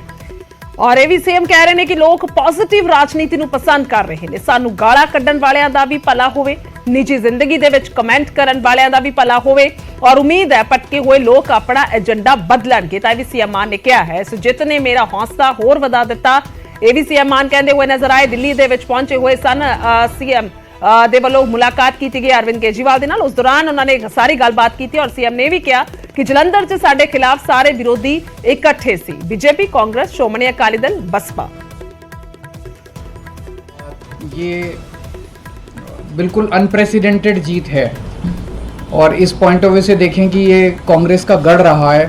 ਔਰ ਇਹ ਵੀ ਸੀਐਮ ਕਹਿ ਰਹੇ ਨੇ ਕਿ ਲੋਕ ਪੋਜ਼ਿਟਿਵ ਰਾਜਨੀਤੀ ਨੂੰ ਪਸੰਦ ਕਰ ਰਹੇ ਨੇ। ਸਾਨੂੰ ਗਾਲਾਂ ਕੱਢਣ ਵਾਲਿਆਂ ਦਾ ਵੀ ਭਲਾ ਹੋਵੇ, ਨਿੱਜੀ ਜ਼ਿੰਦਗੀ ਦੇ ਵਿੱਚ ਕਮੈਂਟ ਕਰਨ ਵਾਲਿਆਂ ਦਾ ਵੀ ਭਲਾ ਹੋਵੇ ਔਰ ਉਮੀਦ ਹੈ ਭਟਕੇ ਹੋਏ ਲੋਕ ਆਪਣਾ ਏਜੰਡਾ ਬਦਲਣਗੇ। ਤਾਂ ਇਹ ਵੀ ਸੀਐਮ ਮਾਨ ਨੇ ਕਿਹਾ ਹੈ। ਇਸ ਜਿੱਤ ਨੇ ਮੇਰਾ ਹੌਸਲਾ ਹੋਰ ਵਧਾ ਦਿੱਤਾ। ਇਹ ਵੀ ਸੀਐਮ ਮਾਨ ਕਹਿੰਦੇ ਹੋਏ ਨਜ਼ਰ ਆਏ। ਦਿੱਲੀ ਦੇ ਵਿੱਚ ਪਹੁੰਚੇ ਹੋਏ ਸਨ ਸੀਐਮ ਦੇ ਵੱਲੋਂ ਮੁਲਾਕਾਤ ਕੀਤੀ ਗਈ ਅਰਵਿੰਦ ਕੇਜਰੀਵਾਲ ਦੇ ਨਾਲ। ਉਸ ਦੌਰਾਨ ਉਹਨਾਂ ਨੇ ਸਾਰੀ ਗੱਲਬਾਤ ਕੀਤੀ ਔਰ ਸੀਐਮ ਨੇ ਵੀ ਕਿਹਾ ਕਿ ਜਲੰਧਰ 'ਚ ਸਾਡੇ ਖਿਲਾਫ ਸਾਰੇ ਵਿਰੋਧੀ ਇਕੱਠੇ ਸੀ, बीजेपी, कांग्रेस, श्रोमणी अकाली दल, बसपा। ये बिल्कुल अनप्रेसिडेंटेड जीत है और इस पॉइंट ऑफ व्यू से देखें कि ये कांग्रेस का गढ़ रहा है।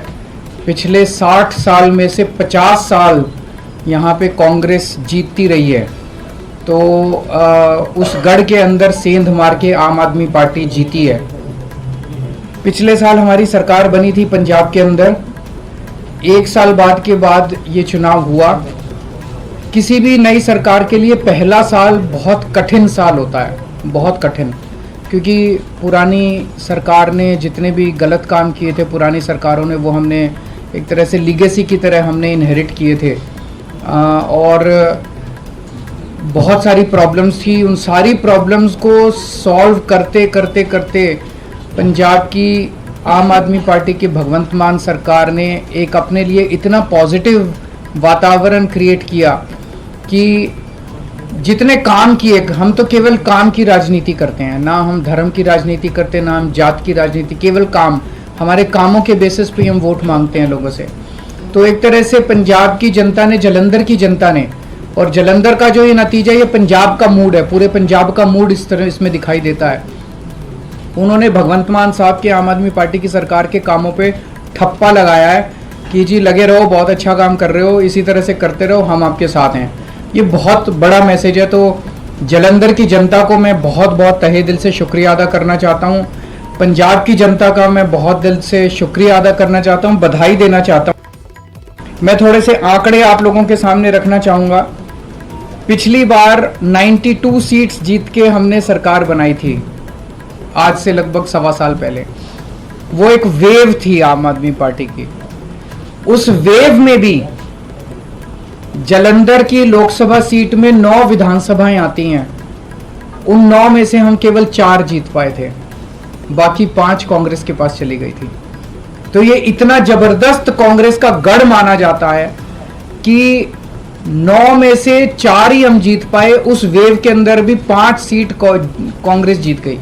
पिछले 60 साल में से 50 साल यहाँ पे कांग्रेस जीतती रही है, तो उस गढ़ के अंदर सेंध मार के आम आदमी पार्टी जीती है। पिछले साल हमारी सरकार बनी थी पंजाब के अंदर। 1 साल बाद के बाद ये चुनाव हुआ। किसी भी नई सरकार के लिए पहला साल बहुत कठिन साल होता है, बहुत कठिन, क्योंकि पुरानी सरकार ने जितने भी गलत काम किए थे, पुरानी सरकारों ने वो हमने एक तरह से लीगेसी की तरह हमने इनहेरिट किए थे और बहुत सारी प्रॉब्लम्स थी। उन सारी प्रॉब्लम्स को सॉल्व करते करते करते पंजाब की आम आदमी पार्टी की भगवंत मान सरकार ने एक अपने लिए इतना पॉजिटिव वातावरण क्रिएट किया कि जितने काम किए, हम तो केवल काम की राजनीति करते हैं, ना हम धर्म की राजनीति करते, ना हम जात की राजनीति, केवल काम। हमारे कामों के बेसिस पे हम वोट मांगते हैं लोगों से। तो एक तरह से पंजाब की जनता ने, जलंधर की जनता ने, और जलंधर का जो ये नतीजा, ये पंजाब का मूड है, पूरे पंजाब का मूड इस तरह इसमें दिखाई देता है। उन्होंने भगवंत मान साहब के आम आदमी पार्टी की सरकार के कामों पे ठप्पा लगाया है कि जी लगे रहो, बहुत अच्छा काम कर रहे हो, इसी तरह से करते रहो, हम आपके साथ हैं। ये बहुत बड़ा मैसेज है। तो जलंधर की जनता को मैं बहुत बहुत तहे दिल से शुक्रिया अदा करना चाहता हूँ। पंजाब की जनता का मैं बहुत दिल से शुक्रिया अदा करना चाहता हूँ, बधाई देना चाहता हूँ। मैं थोड़े से आंकड़े आप लोगों के सामने रखना चाहूँगा। पिछली बार 92 सीट्स जीत के हमने सरकार बनाई थी, आज से लगभग 1.25 साल पहले। वो एक वेव थी आम आदमी पार्टी की। उस वेव में भी जलंधर की लोकसभा सीट में 9 विधानसभाएं आती हैं। उन 9 में से हम केवल 4 जीत पाए थे, बाकी 5 कांग्रेस के पास चली गई थी। तो ये इतना जबरदस्त कांग्रेस का गढ़ माना जाता है कि 9 में से 4 ही हम जीत पाए। उस वेव के अंदर भी 5 सीट कांग्रेस जीत गई।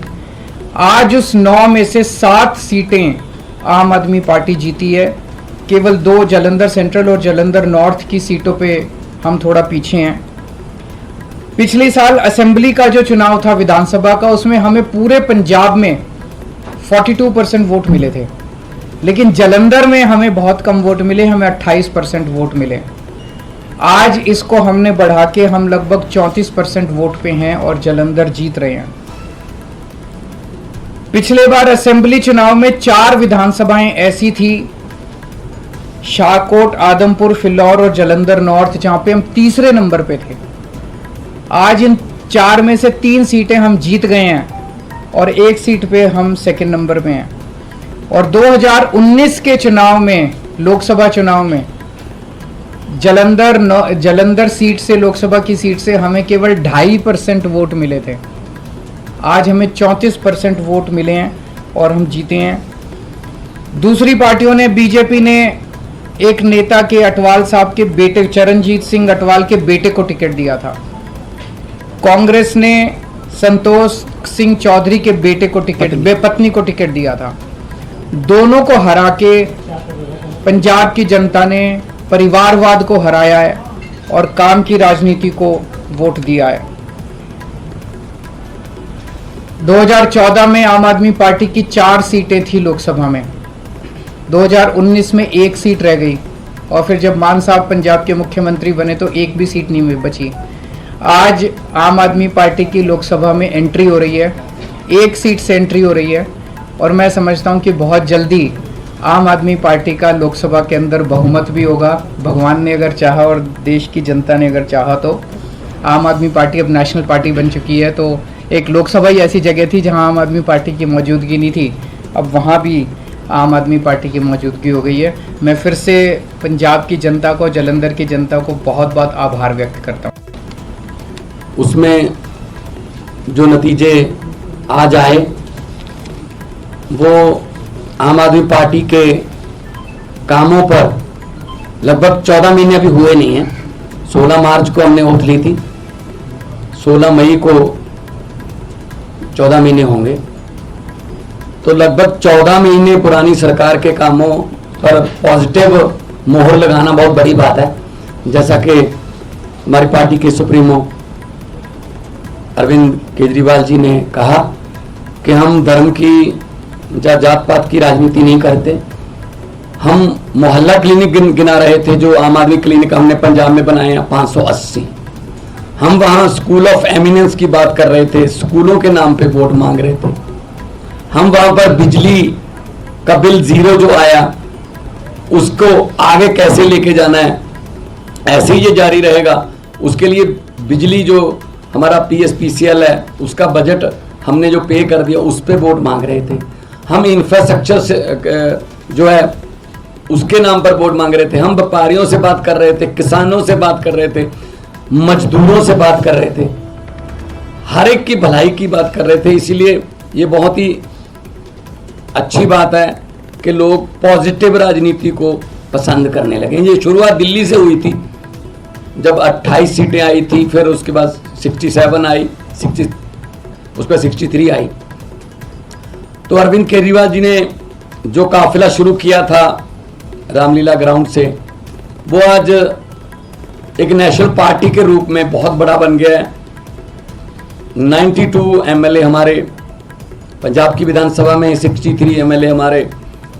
आज उस 9 में से 7 सीटें आम आदमी पार्टी जीती है। केवल 2 जलंधर सेंट्रल और जलंधर नॉर्थ की सीटों पे हम थोड़ा पीछे हैं। पिछले साल असेंबली का जो चुनाव था विधानसभा का, उसमें हमें पूरे पंजाब में 42% वोट मिले थे, लेकिन जलंधर में हमें बहुत कम वोट मिले, हमें 28% वोट मिले। आज इसको हमने बढ़ा के हम लगभग 34% वोट पे हैं और जलंधर जीत रहे हैं। पिछले बार असेंबली चुनाव में 4 विधानसभाएं ऐसी थी, शाहकोट, आदमपुर, फिल्लौर और जलंधर नॉर्थ, जहां पे हम तीसरे नंबर पे थे। आज इन 4 में से 3 सीटें हम जीत गए हैं और 1 सीट पे हम सेकंड नंबर पे हैं। और 2019 के चुनाव में, लोकसभा चुनाव में जलंधर सीट से, लोकसभा की सीट से हमें केवल 2.5% वोट मिले थे। आज हमें 34% वोट मिले हैं और हम जीते हैं। दूसरी पार्टियों ने, बीजेपी ने एक नेता के, अटवाल साहब के बेटे, चरणजीत सिंह अटवाल के बेटे को टिकट दिया था। कांग्रेस ने संतोष सिंह चौधरी के बेटे को टिकट, पत्नी को टिकट दिया था। दोनों को हरा के पंजाब की जनता ने परिवारवाद को हराया है और काम की राजनीति को वोट दिया है। 2014 में आम आदमी पार्टी की 4 सीटें थी लोकसभा में, 2019 में 1 सीट रह गई और फिर जब मान साहब पंजाब के मुख्यमंत्री बने तो 1 भी सीट नहीं बची। आज आम आदमी पार्टी की लोकसभा में एंट्री हो रही है, 1 सीट से एंट्री हो रही है और मैं समझता हूं कि बहुत जल्दी आम आदमी पार्टी का लोकसभा के अंदर बहुमत भी होगा। भगवान ने अगर चाहा और देश की जनता ने अगर चाहा तो आम आदमी पार्टी अब नेशनल पार्टी बन चुकी है। तो एक लोकसभा ही ऐसी जगह थी जहां आम आदमी पार्टी की मौजूदगी नहीं थी, अब वहां भी आम आदमी पार्टी की मौजूदगी हो गई है। मैं फिर से पंजाब की जनता को, जलंधर की जनता को बहुत बहुत आभार व्यक्त करता हूँ। उसमें जो नतीजे आज आए वो आम आदमी पार्टी के कामों पर लगभग 14 महीने अभी हुए नहीं हैं। 16 मार्च को हमने वोट ली थी, 16 मई को 14 महीने होंगे, तो लगभग 14 महीने पुरानी सरकार के कामों पर पॉजिटिव मोहर लगाना बहुत बड़ी बात है। जैसा कि हमारी पार्टी के सुप्रीमो अरविंद केजरीवाल जी ने कहा कि हम धर्म की या जात पात की राजनीति नहीं करते। हम मोहल्ला क्लिनिक गिना रहे थे, जो आम आदमी क्लिनिक हमने पंजाब में बनाए हैं 580। हम वहां स्कूल ऑफ एमिनेंस की बात कर रहे थे, स्कूलों के नाम पे वोट मांग रहे थे। हम वहां पर बिजली का बिल 0 जो आया उसको आगे कैसे लेके जाना है, ऐसे ही ये जारी रहेगा। उसके लिए बिजली जो हमारा PSPCL है उसका बजट हमने जो पे कर दिया उस पे वोट मांग रहे थे। हम इंफ्रास्ट्रक्चर से जो है उसके नाम पर वोट मांग रहे थे। हम व्यापारियों से बात कर रहे थे, किसानों से बात कर रहे थे, मजदूरों से बात कर रहे थे, हर एक की भलाई की बात कर रहे थे। इसीलिए ये बहुत ही अच्छी बात है कि लोग पॉजिटिव राजनीति को पसंद करने लगे। ये शुरुआत दिल्ली से हुई थी, जब 28 सीटें आई थी, फिर उसके बाद 67 आई, 60 उस पर 63 आई। तो अरविंद केजरीवाल जी ने जो काफिला शुरू किया था रामलीला ग्राउंड से, वो आज एक नेशनल पार्टी के रूप में बहुत बड़ा बन गया है। 92 MLA हमारे पंजाब की विधानसभा में, 63 MLA हमारे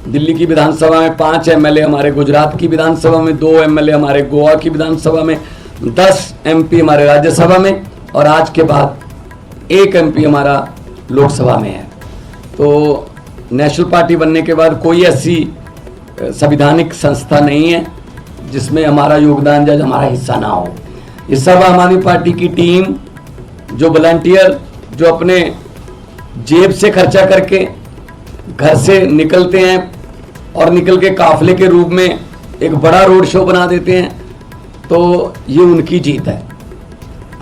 दिल्ली की विधानसभा में, 5 MLA हमारे गुजरात की विधानसभा में, 2 MLA हमारे गोवा की विधानसभा में, 10 MP हमारे राज्यसभा में और आज के बाद 1 MP हमारा लोकसभा में है। तो नेशनल पार्टी बनने के बाद कोई ऐसी संवैधानिक संस्था नहीं है जिसमें हमारा योगदान या हमारा हिस्सा ना हो। ये सब आम आदमी पार्टी की टीम, जो वॉलंटियर, जो अपने जेब से खर्चा करके घर से निकलते हैं और निकल के काफिले के रूप में एक बड़ा रोड शो बना देते हैं, तो ये उनकी जीत है।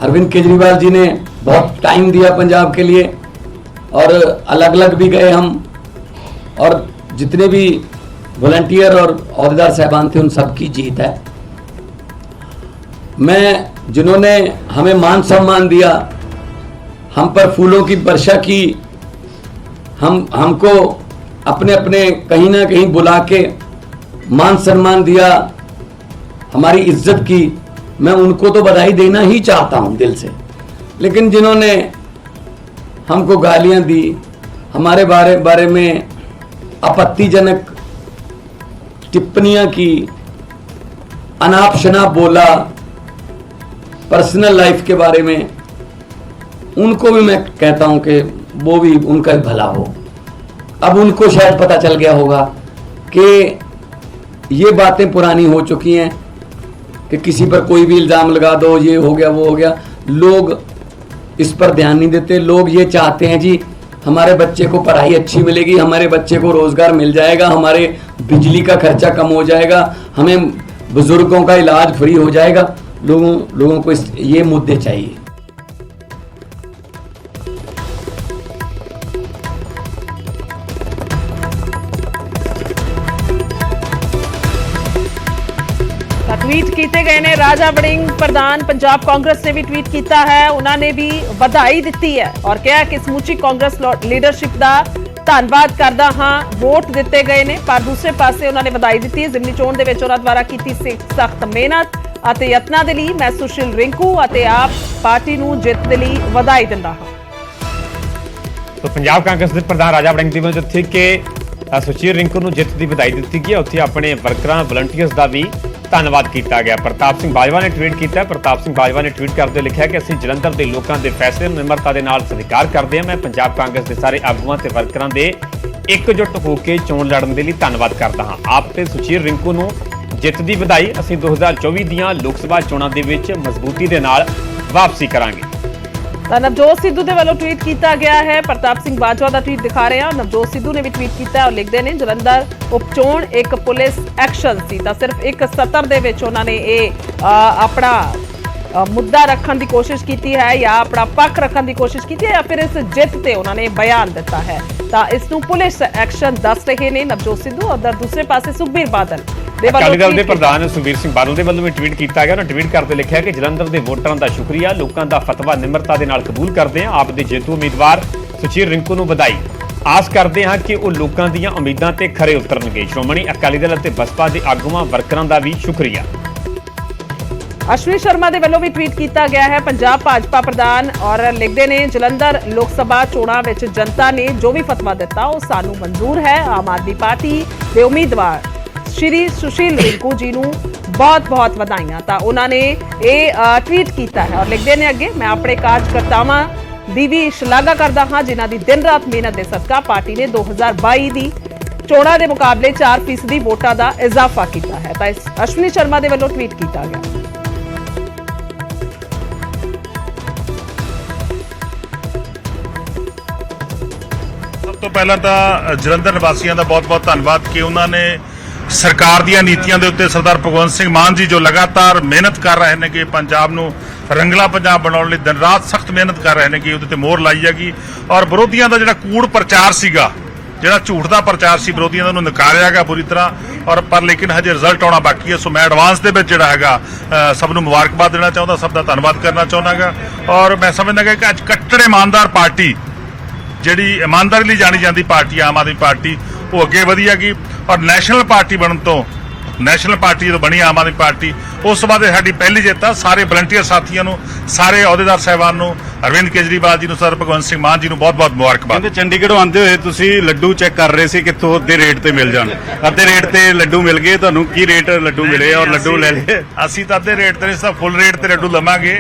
अरविंद केजरीवाल जी ने बहुत टाइम दिया पंजाब के लिए और अलग अलग भी गए हम, और जितने भी वॉलंटियर और अहदेदार साहबान थे उन सबकी जीत है। जिन्होंने हमें मान सम्मान दिया, हम पर फूलों की वर्षा की, हमको अपने अपने कहीं ना कहीं बुला के मान सम्मान दिया, हमारी इज्जत की, मैं उनको तो बधाई देना ही चाहता हूं दिल से। लेकिन जिन्होंने हमको गालियां दी, हमारे बारे में आपत्तिजनक टिप्पणियां की, अनाप शनाप बोला, पर्सनल लाइफ के बारे में, उनको भी मैं कहता हूं कि वो भी उनका भला हो। अब उनको शायद पता चल गया होगा कि ये बातें पुरानी हो चुकी हैं कि किसी पर कोई भी इल्ज़ाम लगा दो, ये हो गया वो हो गया। लोग इस पर ध्यान नहीं देते। लोग ये चाहते हैं जी हमारे बच्चे को पढ़ाई अच्छी मिलेगी, हमारे बच्चे को रोजगार मिल जाएगा, हमारे बिजली का खर्चा कम हो जाएगा, हमें बुजुर्गों का इलाज फ्री हो जाएगा। लोगों को ये मुद्दे चाहिए। ट्वीट किए गए ने राजा वड़िंग प्रधान पंजाब कांग्रेस ने भी ट्वीट किया है, उन्होंने भी बधाई दी है और कहा कि समूची कांग्रेस लीडरशिप का धन्यवाद करदा हां, वोट दिते गए ने। पर दूसरे पासे उन्होंने बधाई दी है जिमनी चोण दे विच उन्हां द्वारा कीती सख्त मेहनत ਅਤੇ ਯਤਨਾਂ ਦੇ ਲਈ मैं सुशील रिंकू ਅਤੇ ਆਪ ਪਾਰਟੀ ਨੂੰ ਜਿੱਤ ਦੇ ਲਈ ਵਧਾਈ ਦਿੰਦਾ ਹਾਂ। तो पंजाब कांग्रेस के प्रधान राजा वड़िंग ਦੀ ਜਿੱਥੇ ਕਿ ਸੁਸ਼ੀਲ ਰਿੰਕੂ ਨੂੰ ਜਿੱਤ ਦੀ ਵਧਾਈ ਦਿੱਤੀ ਗਈ, ਉੱਥੇ ਆਪਣੇ ਵਰਕਰਾਂ ਵਲੰਟੀਅਰਸ ਦਾ ਵੀ ਧੰਨਵਾਦ ਕੀਤਾ ਗਿਆ। ਪ੍ਰਤਾਪ ਸਿੰਘ ਬਾਜਵਾ ਨੇ ਟਵੀਟ ਕੀਤਾ। ਪ੍ਰਤਾਪ ਸਿੰਘ ਬਾਜਵਾ ਨੇ ਟਵੀਟ ਕਰਦੇ ਲਿਖਿਆ ਕਿ ਅਸੀਂ ਜਲੰਧਰ ਦੇ ਲੋਕਾਂ ਦੇ ਫੈਸਲੇ ਨੂੰ ਨਿਮਰਤਾ ਦੇ ਨਾਲ ਸਵੀਕਾਰ ਕਰਦੇ ਹਾਂ। ਮੈਂ ਪੰਜਾਬ ਕਾਂਗਰਸ ਦੇ ਸਾਰੇ ਆਗੂਆਂ ਤੇ ਵਰਕਰਾਂ ਦੇ ਇਕਜੁੱਟ ਹੋ ਕੇ ਚੋਣ ਲੜਨ ਦੇ ਲਈ ਧੰਨਵਾਦ ਕਰਦਾ ਹਾਂ। ਆਪ ਤੇ ਸੁਸ਼ੀਲ ਰਿੰਕੂ ਨੂੰ ਜਿੱਤ ਦੀ ਵਧਾਈ। ਅਸੀਂ 2024 ਦੀਆਂ ਲੋਕ ਸਭਾ ਚੋਣਾਂ ਦੇ ਵਿੱਚ ਮਜ਼ਬੂਤੀ ਦੇ ਨਾਲ ਵਾਪਸੀ ਕਰਾਂਗੇ। ਤਾਂ ਨਵਜੋਤ ਸਿੱਧੂ ਦੇ ਵੱਲੋਂ ਟਵੀਟ ਕੀਤਾ ਗਿਆ ਹੈ। ਪ੍ਰਤਾਪ ਸਿੰਘ ਬਾਜਵਾ ਦਾ ਟਵੀਟ ਦਿਖਾ ਰਹੇ ਹਾਂ। ਨਵਜੋਤ ਸਿੱਧੂ ਨੇ ਵੀ ਟਵੀਟ ਕੀਤਾ ਔਰ ਲਿਖਦੇ ਨੇ ਜਲੰਧਰ ਉਪਚੋਣ ਇੱਕ ਪੁਲਿਸ ਐਕਸ਼ਨ ਸੀ। ਤਾਂ ਸਿਰਫ ਇੱਕ ਸਤਰ ਦੇ ਵਿੱਚ ਉਹਨਾਂ ਨੇ ਇਹ ਆਪਣਾ ਮੁੱਦਾ ਰੱਖਣ ਦੀ ਕੋਸ਼ਿਸ਼ ਕੀਤੀ ਹੈ ਜਾਂ ਆਪਣਾ ਪੱਖ ਰੱਖਣ ਦੀ ਕੋਸ਼ਿਸ਼ ਕੀਤੀ ਹੈ ਜਾਂ ਫਿਰ ਇਸ ਜਿੱਤ ਤੇ ਉਹਨਾਂ ਨੇ ਬਿਆਨ ਦਿੱਤਾ ਹੈ। ਤਾਂ ਇਸ ਨੂੰ ਪੁਲਿਸ ਐਕਸ਼ਨ ਦੱਸ ਰਹੇ ਨੇ ਨਵਜੋਤ ਸਿੱਧੂ। ਔਰ ਦੂਸਰੇ ਪਾਸੇ ਸੁਖਬੀਰ ਬਾਦਲ ਅਕਾਲੀ ਦਲ ਦੇ ਪ੍ਰਧਾਨ ਸੁਖਬੀਰ ਸਿੰਘ ਬਾਦਲ ਦੇ ਵੱਲੋਂ ਵੀ ਟਵੀਟ ਕੀਤਾ ਗਿਆ। ਉਹਨਾਂ ਟਵੀਟ ਕਰਦੇ ਲਿਖਿਆ ਕਿ ਜਲੰਧਰ ਦੇ ਵੋਟਰਾਂ ਦਾ ਸ਼ੁਕਰੀਆ, ਲੋਕਾਂ ਦਾ ਫਤਵਾ ਨਿਮਰਤਾ ਦੇ ਨਾਲ ਕਬੂਲ ਕਰਦੇ ਹਾਂ। ਆਪ ਦੇ ਜੇਤੂ ਉਮੀਦਵਾਰ ਸੁਸ਼ੀਲ ਰਿੰਕੂ ਨੂੰ ਵਧਾਈ। ਆਸ ਕਰਦੇ ਹਾਂ ਕਿ ਉਹ ਲੋਕਾਂ ਦੀਆਂ ਉਮੀਦਾਂ ਤੇ ਖਰੇ ਉਤਰਨਗੇ। ਸ਼੍ਰੋਮਣੀ ਅਕਾਲੀ ਦਲ ਅਤੇ ਬਸਪਾ ਦੇ ਆਗੂਆਂ ਵਰਕਰਾਂ ਦਾ ਵੀ ਸ਼ੁਕਰੀਆ। ਅਸ਼ਵਨੀ ਸ਼ਰਮਾ ਦੇ ਵੱਲੋਂ ਵੀ ਟਵੀਟ ਕੀਤਾ ਗਿਆ ਹੈ। ਪੰਜਾਬ ਭਾਜਪਾ ਪ੍ਰਧਾਨ ਔਰ ਲਿਖਦੇ ਨੇ ਜਲੰਧਰ ਲੋਕ ਸਭਾ ਚੋਣਾਂ ਵਿੱਚ ਜਨਤਾ ਨੇ ਜੋ ਵੀ ਫਤਵਾ ਦਿੱਤਾ ਉਹ ਸਾਨੂੰ ਮਨਜ਼ੂਰ ਹੈ। ਆਮ ਆਦਮੀ ਪਾਰਟੀ ਦੇ ਉਮੀਦਵਾਰ ਸ਼੍ਰੀ ਸੁਸ਼ੀਲ ਰਿੰਕੂ ਜੀ ਨੂੰ ਬਹੁਤ-ਬਹੁਤ ਵਧਾਈਆਂ। ਤਾਂ ਉਹਨਾਂ ਨੇ ਇਹ ਟਵੀਟ ਕੀਤਾ ਹੈ ਔਰ ਲਿਖਦੇ ਨੇ ਅੱਗੇ, ਮੈਂ ਆਪਣੇ ਕਾਰਜਕਰਤਾਵਾਂ ਦੀ ਵੀ ਸ਼ਲਾਘਾ ਕਰਦਾ ਹਾਂ ਜਿਨ੍ਹਾਂ ਦੀ ਦਿਨ ਰਾਤ ਮਿਹਨਤ ਦੇ ਸਦਕਾ ਪਾਰਟੀ ਨੇ 2022 ਦੀ ਚੋਣਾਂ ਦੇ ਮੁਕਾਬਲੇ 4% ਵੋਟਾਂ ਦਾ ਇਜ਼ਾਫਾ ਕੀਤਾ ਹੈ। ਤਾਂ ਇਸ ਅਸ਼ਵਨੀ ਸ਼ਰਮਾ ਦੇ ਵੱਲੋਂ ਟਵੀਟ ਕੀਤਾ ਗਿਆ। ਸਭ ਤੋਂ ਪਹਿਲਾਂ ਤਾਂ ਜਲੰਧਰ ਨਿਵਾਸੀਆਂ ਦਾ ਬਹੁਤ-ਬਹੁਤ ਧੰਨਵਾਦ ਕਿ ਉਹਨਾਂ ਨੇ ਸਰਕਾਰ ਦੀਆਂ ਨੀਤੀਆਂ ਦੇ ਉੱਤੇ ਸਰਦਾਰ ਭਗਵੰਤ ਸਿੰਘ ਮਾਨ ਜੀ ਜੋ ਲਗਾਤਾਰ ਮਿਹਨਤ ਕਰ ਰਹੇ ਨੇ ਕਿ ਪੰਜਾਬ ਨੂੰ ਰੰਗਲਾ ਪੰਜਾਬ ਬਣਾਉਣ ਲਈ ਦਿਨ ਰਾਤ ਸਖਤ ਮਿਹਨਤ ਕਰ ਰਹੇ ਨੇ ਕਿ ਉਹਦੇ ਤੇ ਮੋਹਰ ਲਾਈ ਜਾਗੀ। ਔਰ ਵਿਰੋਧੀਆਂ ਦਾ ਜਿਹੜਾ ਕੂੜ ਪ੍ਰਚਾਰ ਸੀਗਾ, ਜਿਹੜਾ ਝੂਠ ਦਾ ਪ੍ਰਚਾਰ ਸੀ ਵਿਰੋਧੀਆਂ ਦਾ, ਉਹਨੂੰ ਨਕਾਰਿਆ ਗਿਆ ਪੂਰੀ ਤਰ੍ਹਾਂ। ਔਰ ਪਰ ਲੇਕਿਨ ਹਜੇ ਰਿਜ਼ਲਟ ਆਉਣਾ ਬਾਕੀ ਹੈ। ਸੋ ਮੈਂ ਐਡਵਾਂਸ ਦੇ ਵਿੱਚ ਜਿਹੜਾ ਹੈਗਾ ਸਭ ਨੂੰ ਮੁਬਾਰਕਬਾਦ ਦੇਣਾ ਚਾਹੁੰਦਾ, ਸਭ ਦਾ ਧੰਨਵਾਦ ਕਰਨਾ ਚਾਹੁੰਦਾਗਾ। ਔਰ ਮੈਂ ਸਮਝਦਾ ਕਿ ਅੱਜ ਕੱਟੜ ਇਮਾਨਦਾਰ ਪਾਰਟੀ, ਜਿਹੜੀ ਇਮਾਨਦਾਰੀ ਲਈ ਜਾਣੀ ਜਾਂਦੀ ਪਾਰਟੀ ਆਮ ਆਦਮੀ ਪਾਰਟੀ, ਉਹ ਅੱਗੇ ਵਧੀ ਹੈਗੀ। ਔਰ ਨੈਸ਼ਨਲ ਪਾਰਟੀ ਬਣਨ ਤੋਂ, ਨੈਸ਼ਨਲ ਪਾਰਟੀ ਜਦੋਂ ਬਣੀ ਆਮ ਆਦਮੀ ਪਾਰਟੀ, ਉਸ ਤੋਂ ਬਾਅਦ ਸਾਡੀ ਪਹਿਲੀ ਜਿੱਤ ਆ। ਸਾਰੇ ਵਲੰਟੀਅਰ ਸਾਥੀਆਂ ਨੂੰ, ਸਾਰੇ ਅਹੁਦੇਦਾਰ ਸਾਹਿਬਾਨ ਨੂੰ, ਅਰਵਿੰਦ ਕੇਜਰੀਵਾਲ ਜੀ ਨੂੰ, ਸਰ ਭਗਵੰਤ ਸਿੰਘ ਮਾਨ ਜੀ ਨੂੰ ਬਹੁਤ-ਬਹੁਤ ਮੁਬਾਰਕਬਾਦ। ਕਹਿੰਦੇ ਚੰਡੀਗੜ੍ਹੋਂ ਆਉਂਦੇ ਹੋਏ ਤੁਸੀਂ ਲੱਡੂ ਚੈੱਕ ਕਰ ਰਹੇ ਸੀ ਕਿੱਥੋਂ ਅੱਧੇ ਰੇਟ ਤੇ ਮਿਲ ਜਾਣ। ਅੱਧੇ ਰੇਟ ਤੇ ਲੱਡੂ ਮਿਲ ਗਏ ਤੁਹਾਨੂੰ। ਕੀ ਰੇਟ ਲੱਡੂ ਮਿਲੇ ਔਰ ਲੱਡੂ ਲੈ ਲਏ? ਅਸੀਂ ਤਾਂ ਅੱਧੇ ਰੇਟ ਤੇ ਨਹੀਂ, ਸਭ ਫੁੱਲ ਰੇਟ ਤੇ ਲੱਡੂ ਲਵਾਂਗੇ।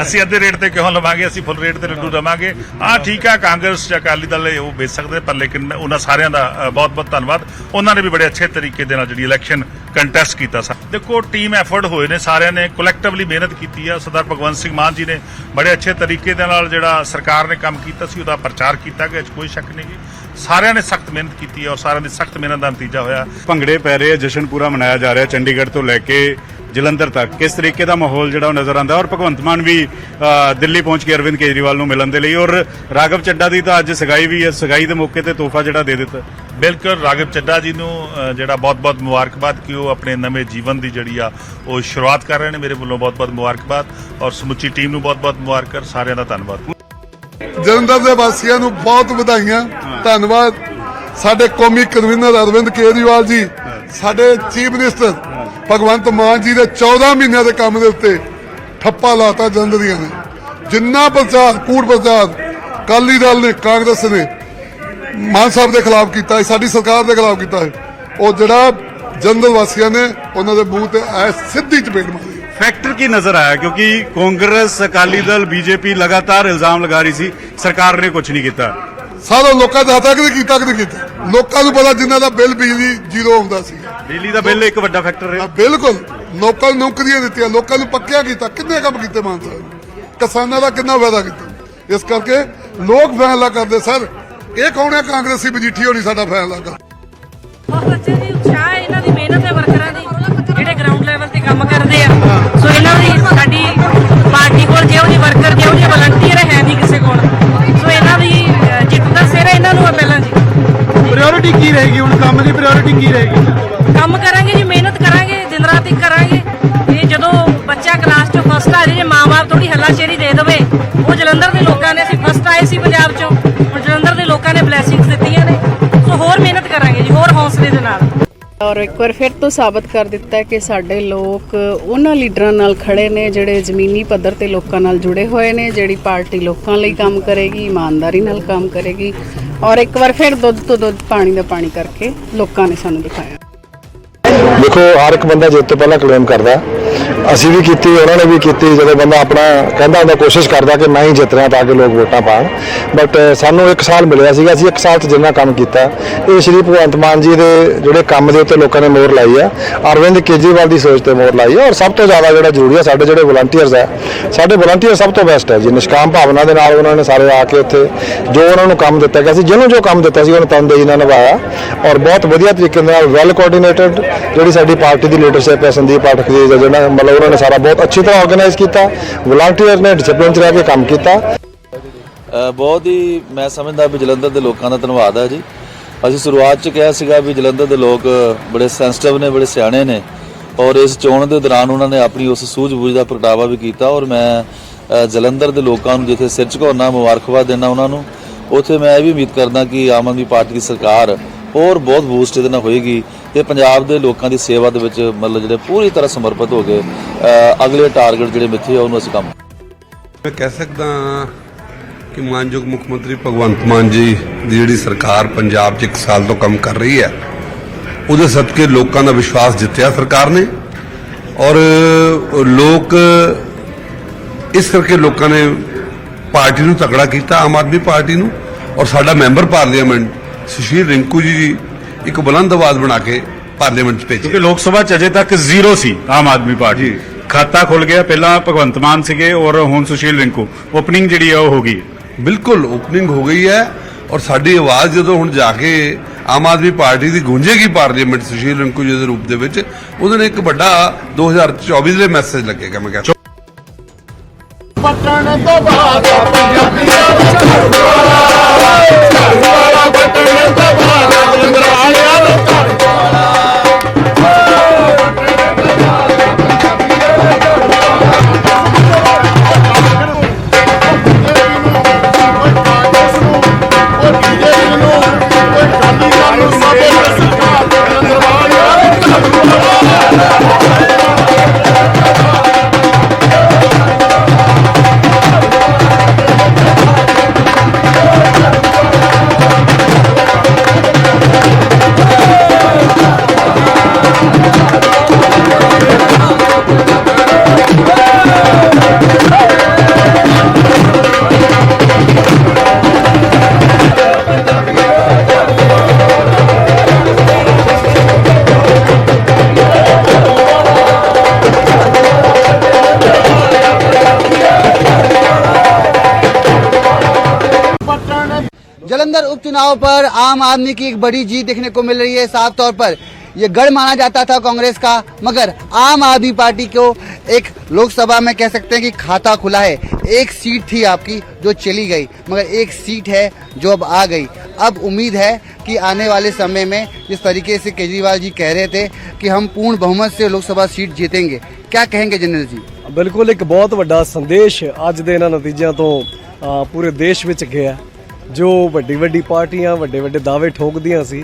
ਅਸੀਂ ਅੱਧੇ ਰੇਟ ਤੇ ਕਿਉਂ ਲਵਾਂਗੇ, ਅਸੀਂ ਫੁੱਲ ਰੇਟ ਤੇ ਲੱਡੂ ਲਵਾਂਗੇ। ਹਾਂ ਠੀਕ ਆ, ਕਾਂਗਰਸ ਜਾਂ ਅਕਾਲੀ ਦਲ ਉਹ ਵੇਚ ਸਕਦੇ, ਪਰ ਲੇਕਿਨ ਉਹਨਾਂ ਸਾਰਿਆਂ ਦਾ ਬਹੁਤ-ਬਹੁਤ ਧੰਨਵਾਦ। ਉਹਨਾਂ ਨੇ ਵੀ ਬੜੇ ਅੱਛੇ ਤਰੀਕੇ ਦੇ ਨਾਲ ਜਿਹੜੀ ਇਲੈਕਸ਼ਨ ਕੰਟੈਸਟ ਕੀਤਾ। ਦੇਖੋ ਟੀਮ ਐਫਰਟ ਹੋਏ ਨੇ, ਸਾਰਿਆਂ ਨੇ ਕੋਲੈਕਟਿਵਲੀ ਮਿਹਨਤ ਕੀਤੀ ਆ। ਸਰਦਾਰ ਭਗਵੰਤ ਸਿੰਘ ਮਾਨ ਜੀ ਨੇ ਬੜੇ ਅੱਛੇ ਤਰੀਕੇ ਦੇ ਨਾਲ ਜਿਹੜਾ ਸਰਕਾਰ ਨੇ ਕੰਮ ਕੀਤਾ ਸੀ ਉਹਦਾ ਪ੍ਰਚਾਰ ਕੀਤਾ ਗਿਆ, ਕੋਈ ਸ਼ੱਕ ਨਹੀਂ ਜੀ। ਸਾਰਿਆਂ ਨੇ ਸਖਤ ਮਿਹਨਤ ਕੀਤੀ ਹੈ ਔਰ ਸਾਰਿਆਂ ਦੀ ਸਖਤ ਮਿਹਨਤ ਦਾ ਨਤੀਜਾ ਹੋਇਆ। ਭੰਗੜੇ ਪੈ ਰਹੇ, ਜਸ਼ਨ ਪੂਰਾ ਮਨਾਇਆ ਜਾ ਰਿਹਾ ਚੰਡੀਗੜ੍ਹ ਤੋਂ ਲੈ ਕੇ ਜਲੰਧਰ ਤੱਕ। ਕਿਸ ਤਰੀਕੇ ਦਾ ਮਾਹੌਲ ਜਿਹੜਾ ਉਹ ਨਜ਼ਰ ਆਉਂਦਾ? ਔਰ ਭਗਵੰਤ ਮਾਨ ਵੀ ਦਿੱਲੀ ਪਹੁੰਚ ਕੇ ਅਰਵਿੰਦ ਕੇਜਰੀਵਾਲ ਨੂੰ ਮਿਲਣ ਦੇ ਲਈ, ਔਰ ਰਾਘਵ ਚੱਡਾ ਦੀ ਤਾਂ ਅੱਜ ਸਗਾਈ ਵੀ ਹੈ, ਸਗਾਈ ਦੇ ਮੌਕੇ ਤੇ ਤੋਹਫਾ ਜਿਹੜਾ ਦੇ ਦਿੱਤਾ। ਬਿਲਕੁਲ, ਰਾਘਵ ਚੱਡਾ ਜੀ ਨੂੰ ਜਿਹੜਾ ਬਹੁਤ-ਬਹੁਤ ਮੁਬਾਰਕਬਾਦ ਕਿ ਉਹ ਆਪਣੇ ਨਵੇਂ ਜੀਵਨ ਦੀ ਜਿਹੜੀ ਆ ਉਹ ਸ਼ੁਰੂਆਤ ਕਰ ਰਹੇ ਨੇ। ਮੇਰੇ ਵੱਲੋਂ ਬਹੁਤ-ਬਹੁਤ ਮੁਬਾਰਕਬਾਦ ਔਰ ਸਮੁੱਚੀ ਟੀਮ ਨੂੰ ਬਹੁਤ-ਬਹੁਤ ਮੁਬਾਰਕ। ਸਾਰਿਆਂ ਦਾ ਧੰਨਵਾਦ। ਜਲੰਧਰ ਦੇ ਵਾਸੀਆਂ ਨੂੰ ਬਹੁਤ ਵਧਾਈਆਂ, ਧੰਨਵਾਦ। ਸਾਡੇ ਕੌਮੀ ਕਨਵੀਨਰ ਅਰਵਿੰਦ ਕੇਜਰੀਵਾਲ ਜੀ, ਸਾਡੇ ਚੀਫ ਮਿਨਿਸਟਰ ਭਗਵੰਤ ਮਾਨ ਜੀ ਦੇ 14 ਮਹੀਨਿਆਂ ਦੇ ਕੰਮ ਦੇ ਉੱਤੇ ਠੱਪਾ ਲਾਤਾ ਜਲੰਧਰੀਆਂ ਨੇ। ਜਿੰਨਾ ਪ੍ਰਚਾਰ, ਕੂੜ ਪ੍ਰਚਾਰ ਅਕਾਲੀ ਦਲ ਨੇ, ਕਾਂਗਰਸ ਨੇ ਮਾਨ ਸਾਹਿਬ ਦੇ ਖਿਲਾਫ ਕੀਤਾ ਹੈ, ਸਾਡੀ ਸਰਕਾਰ ਦੇ ਖਿਲਾਫ ਕੀਤਾ ਹੈ, ਉਹ ਜਿਹੜਾ ਜਲੰਧਰ ਵਾਸੀਆਂ ਨੇ ਉਹਨਾਂ ਦੇ ਮੂੰਹ ਤੇ ਐ ਸਿੱਧੀ ਚਪੇੜ ਮਾਰੀ। फैक्टर की नजर आया क्योंकि कांग्रेस अकाली दल बीजेपी लगातार इल्जाम लगा रही थी, सरकार ने कुछ नहीं किया। ਸਾਰਾ ਲੋਕਾਂ ਦਾ ਹੱਥਾਂ ਕਿ ਕੀਤਾ ਕਿ ਕੀਤਾ। ਲੋਕਾਂ ਨੂੰ ਪਤਾ ਜਿਨ੍ਹਾਂ ਦਾ ਬਿੱਲ ਬਿਜਲੀ ਜ਼ੀਰੋ ਆਉਂਦਾ ਸੀ, ਬਿਜਲੀ ਦਾ ਬਿੱਲ ਇੱਕ ਵੱਡਾ ਫੈਕਟਰ ਰਿਹਾ। ਬਿਲਕੁਲ ਲੋਕਾਂ ਨੂੰ ਨੌਕਰੀਆਂ ਦਿੱਤੀਆਂ, ਲੋਕਾਂ ਨੂੰ ਪੱਕਿਆ ਕੀਤਾ। ਕਿੰਨੇ ਕੰਮ ਕੀਤੇ ਮਾਨ ਸਾਹਿਬ ਨੇ, ਕਿਸਾਨਾਂ ਦਾ ਕਿੰਨਾ ਵਾਅਦਾ ਕੀਤਾ। ਇਸ ਕਰਕੇ ਲੋਕ ਫੈਸਲਾ ਕਰਦੇ। ਸਰ ਇਹ ਕੌਣ ਹੈ ਕਾਂਗਰਸੀ ਮਜੀਠੀ ਹੋਣੀ ਸਾਡਾ ਫੈਸਲਾ ਕਰ। ਬਹੁਤ ਅੱਛੇ ਜੀ ਉਤਸ਼ਾਹ ਹੈ ਇਹਨਾਂ ਦੀ ਮਿਹਨਤ ਹੈ ਵਰਕਰਾਂ ਦੀ ਜਿਹੜੇ ਗਰਾਊਂਡ ਲੈਵਲ ਤੇ ਕੰਮ ਕਰਦੇ ਆ। ਸੋ ਇਹਨਾਂ ਦੀ ਸਾਡੀ ਪਾਰਟੀ ਕੋਲ ਜਿਹੋ ਜਿਹੇ ਵਰਕਰ ਜਿਹੋ ਜਿਹੇ ਵਲੰਟੀਅਰ ਹੈ ਨਹੀਂ ਕਿਸੇ ਕੋਲ। ਸੋ ਇਹਨਾਂ ਦੀ ਜਿੱਤ ਦਾ ਸਿਹਰਾ ਇਹਨਾਂ ਨੂੰ ਆ ਪਹਿਲਾਂ ਜੀ। ਪ੍ਰਾਇੋਰਟੀ ਕੀ ਰਹੇਗੀ ਹੁਣ, ਕੰਮ ਦੀ ਪ੍ਰਾਇੋਰਟੀ ਕੀ ਰਹੇਗੀ? ਕੰਮ ਕਰਾਂਗੇ ਜੀ, ਮਿਹਨਤ ਕਰਾਂਗੇ, ਦਿਨ ਰਾਤ ਇੱਕ ਕਰਾਂਗੇ। ਇਹ ਜਦੋਂ ਬੱਚਾ ਕਲਾਸ 'ਚੋਂ ਫਸਟ ਆ ਜੇ ਮਾਂ-ਬਾਪ ਥੋੜੀ ਹੱਲਾਸ਼ੇਰੀ ਦੇ ਦੇਵੇ। ਉਹ ਜਲੰਧਰ ਦੇ ਲੋਕਾਂ ਨੇ, ਅਸੀਂ ਫਸਟ ਆਏ ਸੀ ਪੰਜਾਬ 'ਚੋਂ, ਹੁਣ ਜਲੰਧਰ ਦੇ ਲੋਕਾਂ ਨੇ ਬਲੈਸਿੰਗਸ ਦਿੱਤੀਆਂ ਨੇ। ਸੋ ਹੋਰ ਮਿਹਨਤ ਕਰਾਂਗੇ ਜੀ, ਹੋਰ ਹੌਸਲੇ ਦੇ ਨਾਲ। ਔਰ ਇੱਕ ਵਾਰ ਫਿਰ ਤੋਂ ਸਾਬਤ ਕਰ ਦਿੱਤਾ ਕਿ ਸਾਡੇ ਲੋਕ ਉਹਨਾਂ ਲੀਡਰਾਂ ਨਾਲ ਖੜੇ ਨੇ ਜਿਹੜੇ ਜ਼ਮੀਨੀ ਪੱਧਰ ਤੇ ਲੋਕਾਂ ਨਾਲ ਜੁੜੇ ਹੋਏ ਨੇ, ਜਿਹੜੀ ਪਾਰਟੀ ਲੋਕਾਂ ਲਈ ਕੰਮ ਕਰੇਗੀ, ਇਮਾਨਦਾਰੀ ਨਾਲ ਕੰਮ ਕਰੇਗੀ। ਔਰ ਇੱਕ ਵਾਰ ਫਿਰ ਦੁੱਧ ਤੋਂ ਦੁੱਧ, ਪਾਣੀ ਦਾ ਪਾਣੀ ਕਰਕੇ ਲੋਕਾਂ ਨੇ ਸਾਨੂੰ ਦਿਖਾਇਆ। देखो हर एक बंदा जित तो पहला क्लेम करता, ਅਸੀਂ ਵੀ ਕੀਤੀ, ਉਹਨਾਂ ਨੇ ਵੀ ਕੀਤੀ। ਜਦੋਂ ਬੰਦਾ ਆਪਣਾ ਕਹਿੰਦਾ ਹੁੰਦਾ, ਕੋਸ਼ਿਸ਼ ਕਰਦਾ ਕਿ ਮੈਂ ਹੀ ਜਿੱਤ ਰਿਹਾ ਤਾਂ ਕਿ ਲੋਕ ਵੋਟਾਂ ਪਾਣ। ਬਟ ਸਾਨੂੰ 1 ਸਾਲ ਮਿਲਿਆ ਸੀਗਾ, ਅਸੀਂ 1 ਸਾਲ 'ਚ ਜਿੰਨਾ ਕੰਮ ਕੀਤਾ, ਇਹ ਸ਼੍ਰੀ ਭਗਵੰਤ ਮਾਨ ਜੀ ਦੇ ਜਿਹੜੇ ਕੰਮ ਦੇ ਉੱਤੇ ਲੋਕਾਂ ਨੇ ਮੋਹਰ ਲਾਈ ਆ, ਅਰਵਿੰਦ ਕੇਜਰੀਵਾਲ ਦੀ ਸੋਚ ਤੇ ਮੋਹਰ ਲਾਈ ਆ। ਔਰ ਸਭ ਤੋਂ ਜ਼ਿਆਦਾ ਜਿਹੜਾ ਜ਼ਰੂਰੀ ਆ, ਸਾਡੇ ਜਿਹੜੇ ਵਲੰਟੀਅਰਸ ਆ, ਸਾਡੇ ਵਲੰਟੀਅਰ ਸਭ ਤੋਂ ਬੈਸਟ ਹੈ ਜੀ। ਨਿਸ਼ਕਾਮ ਭਾਵਨਾ ਦੇ ਨਾਲ ਉਹਨਾਂ ਨੇ ਸਾਰੇ ਆ ਕੇ ਉੱਥੇ ਜੋ ਉਹਨਾਂ ਨੂੰ ਕੰਮ ਦਿੱਤਾ ਗਿਆ ਸੀ, ਜਿਹਨੂੰ ਜੋ ਕੰਮ ਦਿੱਤਾ ਸੀ ਉਹਨੂੰ ਤਨਦੇਹੀ ਨਾਲ ਨਿਭਾਇਆ। ਔਰ ਬਹੁਤ ਵਧੀਆ ਤਰੀਕੇ ਨਾਲ ਵੈਲ ਕੋਆਰਡੀਨੇਟਡ ਜਿਹੜੀ ਸਾਡੀ ਪਾਰਟੀ ਦੀ ਲੀਡਰਸ਼ਿਪ ਹੈ, ਸੰਦੀਪ ਪਾਠਕ ਜੀ ਦਾ ਜਿਹੜਾ ਮਤਲਬ ਉਹਨਾਂ ਨੇ ਸਾਰਾ ਬਹੁਤ ਅੱਛੀ ਤਰ੍ਹਾਂ ਆਰਗੇਨਾਈਜ਼ ਕੀਤਾ। ਵਲੰਟੀਅਰ ਨੇ ਡਿਸਪਲਿਨ 'ਚ ਰਹਿ ਕੇ ਕੰਮ ਕੀਤਾ। ਬਹੁਤ ਹੀ ਮੈਂ ਸਮਝਦਾ ਵੀ ਜਲੰਧਰ ਦੇ ਲੋਕਾਂ ਦਾ ਧੰਨਵਾਦ ਹੈ ਜੀ। ਅਸੀਂ ਸ਼ੁਰੂਆਤ 'ਚ ਕਿਹਾ ਸੀਗਾ ਵੀ ਜਲੰਧਰ ਦੇ ਲੋਕ ਬੜੇ ਸੈਂਸਿਟਿਵ ਨੇ, ਬੜੇ ਸਿਆਣੇ ਨੇ। ਔਰ ਇਸ ਚੋਣ ਦੇ ਦੌਰਾਨ ਉਹਨਾਂ ਨੇ ਆਪਣੀ ਉਸ ਸੂਝ-ਬੂਝ ਦਾ ਪ੍ਰਗਟਾਵਾ ਵੀ ਕੀਤਾ। ਔਰ ਮੈਂ ਜਲੰਧਰ ਦੇ ਲੋਕਾਂ ਨੂੰ ਜਿੱਥੇ ਸਿਰ ਝੁਕਾਉਣਾ, ਮੁਬਾਰਕਬਾਦ ਦੇਣਾ ਉਹਨਾਂ ਨੂੰ, ਉੱਥੇ ਮੈਂ ਇਹ ਵੀ ਉਮੀਦ ਕਰਦਾ ਕਿ ਆਮ ਆਦਮੀ ਪਾਰਟੀ ਦੀ ਸਰਕਾਰ ਹੋਰ ਬਹੁਤ ਬੂਸਟ ਇਹਦੇ ਨਾਲ ਹੋਏਗੀ ਤੇ ਪੰਜਾਬ ਦੇ ਲੋਕਾਂ ਦੀ ਸੇਵਾ ਦੇ ਵਿੱਚ ਮਤਲਬ ਜਿਹੜੇ ਪੂਰੀ ਤਰ੍ਹਾਂ ਸਮਰਪਿਤ ਹੋ ਗਏ ਅਗਲੇ ਟਾਰਗੇਟ ਜਿਹੜੇ ਮਿੱਥੇ ਆ ਉਹਨੂੰ ਅਸੀਂ ਕੰਮ। ਮੈਂ ਕਹਿ ਸਕਦਾ ਕਿ ਮਾਨਯੋਗ ਮੁੱਖ ਮੰਤਰੀ ਭਗਵੰਤ ਮਾਨ ਜੀ ਦੀ ਜਿਹੜੀ ਸਰਕਾਰ ਪੰਜਾਬ 'ਚ 1 ਸਾਲ ਤੋਂ ਕੰਮ ਕਰ ਰਹੀ ਹੈ, ਉਹਦੇ ਸਦਕੇ ਲੋਕਾਂ ਦਾ ਵਿਸ਼ਵਾਸ ਜਿੱਤਿਆ ਸਰਕਾਰ ਨੇ। ਔਰ ਲੋਕ ਇਸ ਕਰਕੇ ਲੋਕਾਂ ਨੇ ਪਾਰਟੀ ਨੂੰ ਤਕੜਾ ਕੀਤਾ, ਆਮ ਆਦਮੀ ਪਾਰਟੀ ਨੂੰ। ਔਰ ਸਾਡਾ ਮੈਂਬਰ ਪਾਰਲੀਮੈਂਟ ਸੁਸ਼ੀਲ ਰਿੰਕੂ ਜੀ ਇੱਕ ਬੁਲੰਦ ਆਵਾਜ਼ ਬਣਾ ਕੇ ਪਾਰਲੀਮੈਂਟ 'ਚ ਭੇਜੇ। ਕਿਉਂਕਿ ਲੋਕ ਸਭਾ 'ਚ ਅਜੇ ਤੱਕ ਜ਼ੀਰੋ ਸੀ ਆਮ ਆਦਮੀ ਪਾਰਟੀ। ਖਾਤਾ ਖੁੱਲ ਗਿਆ, ਪਹਿਲਾਂ ਭਗਵੰਤ ਮਾਨ ਸੀਗੇ ਔਰ ਹੁਣ ਸੁਸ਼ੀਲ ਰਿੰਕੂ। ਓਪਨਿੰਗ ਜਿਹੜੀ ਹੈ ਉਹ ਹੋ ਗਈ, ਬਿਲਕੁਲ ਓਪਨਿੰਗ ਹੋ ਗਈ ਹੈ। ਔਰ ਸਾਡੀ ਆਵਾਜ਼ ਜਦੋਂ ਹੁਣ ਜਾ ਕੇ ਆਮ ਆਦਮੀ ਪਾਰਟੀ ਦੀ ਗੂੰਜੇਗੀ ਪਾਰਲੀਮੈਂਟ ਸੁਸ਼ੀਲ ਰਿੰਕੂ ਜੀ ਦੇ ਰੂਪ ਦੇ ਵਿੱਚ, ਉਹਦੇ ਨਾਲ ਇੱਕ ਵੱਡਾ 2024 ਦੇ ਮੈਸੇਜ ਲੱਗੇਗਾ। ਮੈਂ ਕਹਿੰਦਾ ਪਟਣ ਤੋਂ ਬਾਅਦ ਪੰਜਾਬੀਆਂ जलंधर उपचुनाव पर आम आदमी की एक बड़ी जीत देखने को मिल रही है। साफ तौर पर ये गढ़ माना जाता था कांग्रेस का, मगर आम आदमी पार्टी को एक लोकसभा में कह सकते हैं कि खाता खुला है। एक सीट थी आपकी जो चली गई, मगर एक सीट है जो अब आ गई। अब उम्मीद है कि आने वाले समय में जिस तरीके से केजरीवाल जी कह रहे थे कि हम पूर्ण बहुमत से लोकसभा सीट जीतेंगे, क्या कहेंगे जनरल जी? बिल्कुल एक बहुत बड़ा संदेश अज दे इन्हां नतीजों तो पूरे देश विच गया। जो ਵੱਡੀ ਵੱਡੀ ਪਾਰਟੀਆਂ ਵੱਡੇ ਵੱਡੇ ਦਾਅਵੇ ਠੋਕਦੀਆਂ ਸੀ,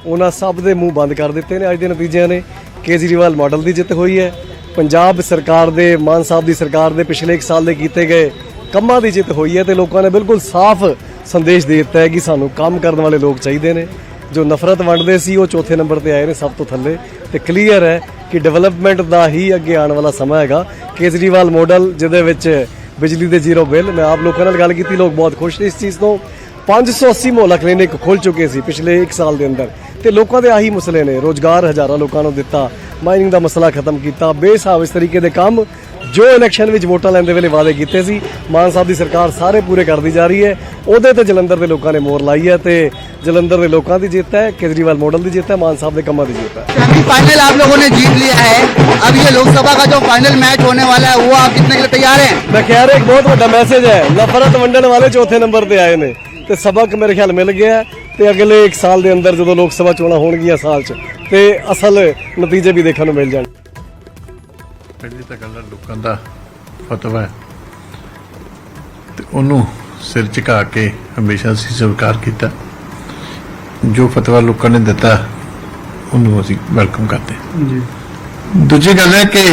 ਉਹਨਾਂ ਸਭ ਦੇ ਮੂੰਹ ਬੰਦ ਕਰ ਦਿੱਤੇ ਨੇ ਅੱਜ ਦੇ ਨਤੀਜਿਆਂ ਨੇ। ਕੇਜਰੀਵਾਲ ਮਾਡਲ ਦੀ ਜਿੱਤ ਹੋਈ ਹੈ, ਪੰਜਾਬ ਸਰਕਾਰ ਦੇ ਮਾਨ ਸਾਹਿਬ ਦੀ ਸਰਕਾਰ ਦੇ ਪਿਛਲੇ 1 ਸਾਲ ਦੇ ਕੀਤੇ ਗਏ ਕੰਮਾਂ ਦੀ ਜਿੱਤ ਹੋਈ ਹੈ ਤੇ ਲੋਕਾਂ ਨੇ ਬਿਲਕੁਲ ਸਾਫ਼ ਸੰਦੇਸ਼ ਦੇ ਦਿੱਤਾ ਹੈ ਕਿ ਸਾਨੂੰ ਕੰਮ ਕਰਨ ਵਾਲੇ ਲੋਕ ਚਾਹੀਦੇ ਨੇ। ਜੋ ਨਫ਼ਰਤ ਵੰਡਦੇ ਸੀ ਉਹ ਚੌਥੇ ਨੰਬਰ ਤੇ ਆਏ ਨੇ ਸਭ ਤੋਂ ਥੱਲੇ, ਤੇ ਕਲੀਅਰ ਹੈ ਕਿ ਡਿਵੈਲਪਮੈਂਟ ਦਾ ਹੀ ਅੱਗੇ ਆਉਣ ਵਾਲਾ ਸਮਾਂ ਹੈਗਾ। ਕੇਜਰੀਵਾਲ ਮਾਡਲ ਜਿਹਦੇ ਵਿੱਚ ਬਿਜਲੀ ਦੇ ਜ਼ੀਰੋ ਬਿੱਲ, ਮੈਂ ਆਪ ਲੋਕਾਂ ਨਾਲ ਗੱਲ ਕੀਤੀ, ਲੋਕ ਬਹੁਤ ਖੁਸ਼ ਨੇ ਇਸ ਚੀਜ਼ ਤੋਂ। 580 ਮੁਹੱਲਾ ਕਲੀਨਿਕ ਖੁੱਲ ਚੁੱਕੇ ਸੀ ਪਿਛਲੇ 1 ਸਾਲ ਦੇ ਅੰਦਰ, ਤੇ ਲੋਕਾਂ ਦੇ ਆਹੀ ਮਸਲੇ ਨੇ। ਰੋਜ਼ਗਾਰ ਹਜ਼ਾਰਾਂ ਲੋਕਾਂ ਨੂੰ ਦਿੱਤਾ, ਮਾਈਨਿੰਗ ਦਾ ਮਸਲਾ ਖਤਮ ਕੀਤਾ, ਬੇਹਿਸਾਬ ਇਸ ਤਰੀਕੇ ਦੇ ਕੰਮ ਜੋ ਇਲੈਕਸ਼ਨ ਵਿੱਚ ਵੋਟਾਂ ਲੈਂਦੇ ਵੇਲੇ ਵਾਅਦੇ ਕੀਤੇ ਸੀ ਮਾਨ ਸਾਹਿਬ ਦੀ ਸਰਕਾਰ ਸਾਰੇ ਪੂਰੇ ਕਰਦੀ ਜਾ ਰਹੀ ਹੈ। ਉਹਦੇ ਤੇ ਜਲੰਧਰ ਦੇ ਲੋਕਾਂ ਨੇ ਮੋਹਰ ਲਾਈ ਹੈ ਤੇ ਜਲੰਧਰ ਦੇ ਲੋਕਾਂ ਦੀ ਜਿੱਤ ਹੈ, केजरीवाल मॉडल ਦੀ ਜਿੱਤ ਹੈ, ਮਾਨ ਸਾਹਿਬ ਦੇ ਕੰਮਾਂ ਦੀ ਜਿੱਤ ਹੈ। सेमीफाइनल आप लोगों ने जीत लिया है, अब ये लोकसभा का जो फाइनल मैच होने वाला है वो आप जीतने के लिए तैयार हैं? मैं कह रहा एक बहुत बड़ा मैसेज है, नफरत वंडन वाले चौथे नंबर ਤੇ ਆਏ ਨੇ ਤੇ ਸਬਕ ਮੇਰੇ ਖਿਆਲ ਮਿਲ ਗਿਆ ਤੇ ਅਗਲੇ 1 ਸਾਲ ਦੇ ਅੰਦਰ ਜਦੋਂ ਲੋਕ ਸਭਾ ਚੋਣਾਂ ਹੋਣਗੀਆਂ ਸਾਲ 'ਚ ਤੇ ਅਸਲ ਨਤੀਜੇ ਵੀ ਦੇਖਣ ਨੂੰ ਮਿਲ ਜਾਣ। ਪਹਿਲੀ ਤਾਂ ਗੱਲ ਲੋਕਾਂ ਦਾ ਫਤਵਾ ਹੈ ਤੇ ਉਹਨੂੰ ਸਿਰ ਝੁਕਾ ਕੇ ਹਮੇਸ਼ਾ ਅਸੀਂ ਸਵੀਕਾਰ ਕੀਤਾ। ਜੋ ਫਤਵਾ ਲੋਕਾਂ ਨੇ ਦਿੱਤਾ ਉਹਨੂੰ ਅਸੀਂ ਵੈਲਕਮ ਕਰਦੇ ਜੀ। ਦੂਜੀ ਗੱਲ ਹੈ ਕਿ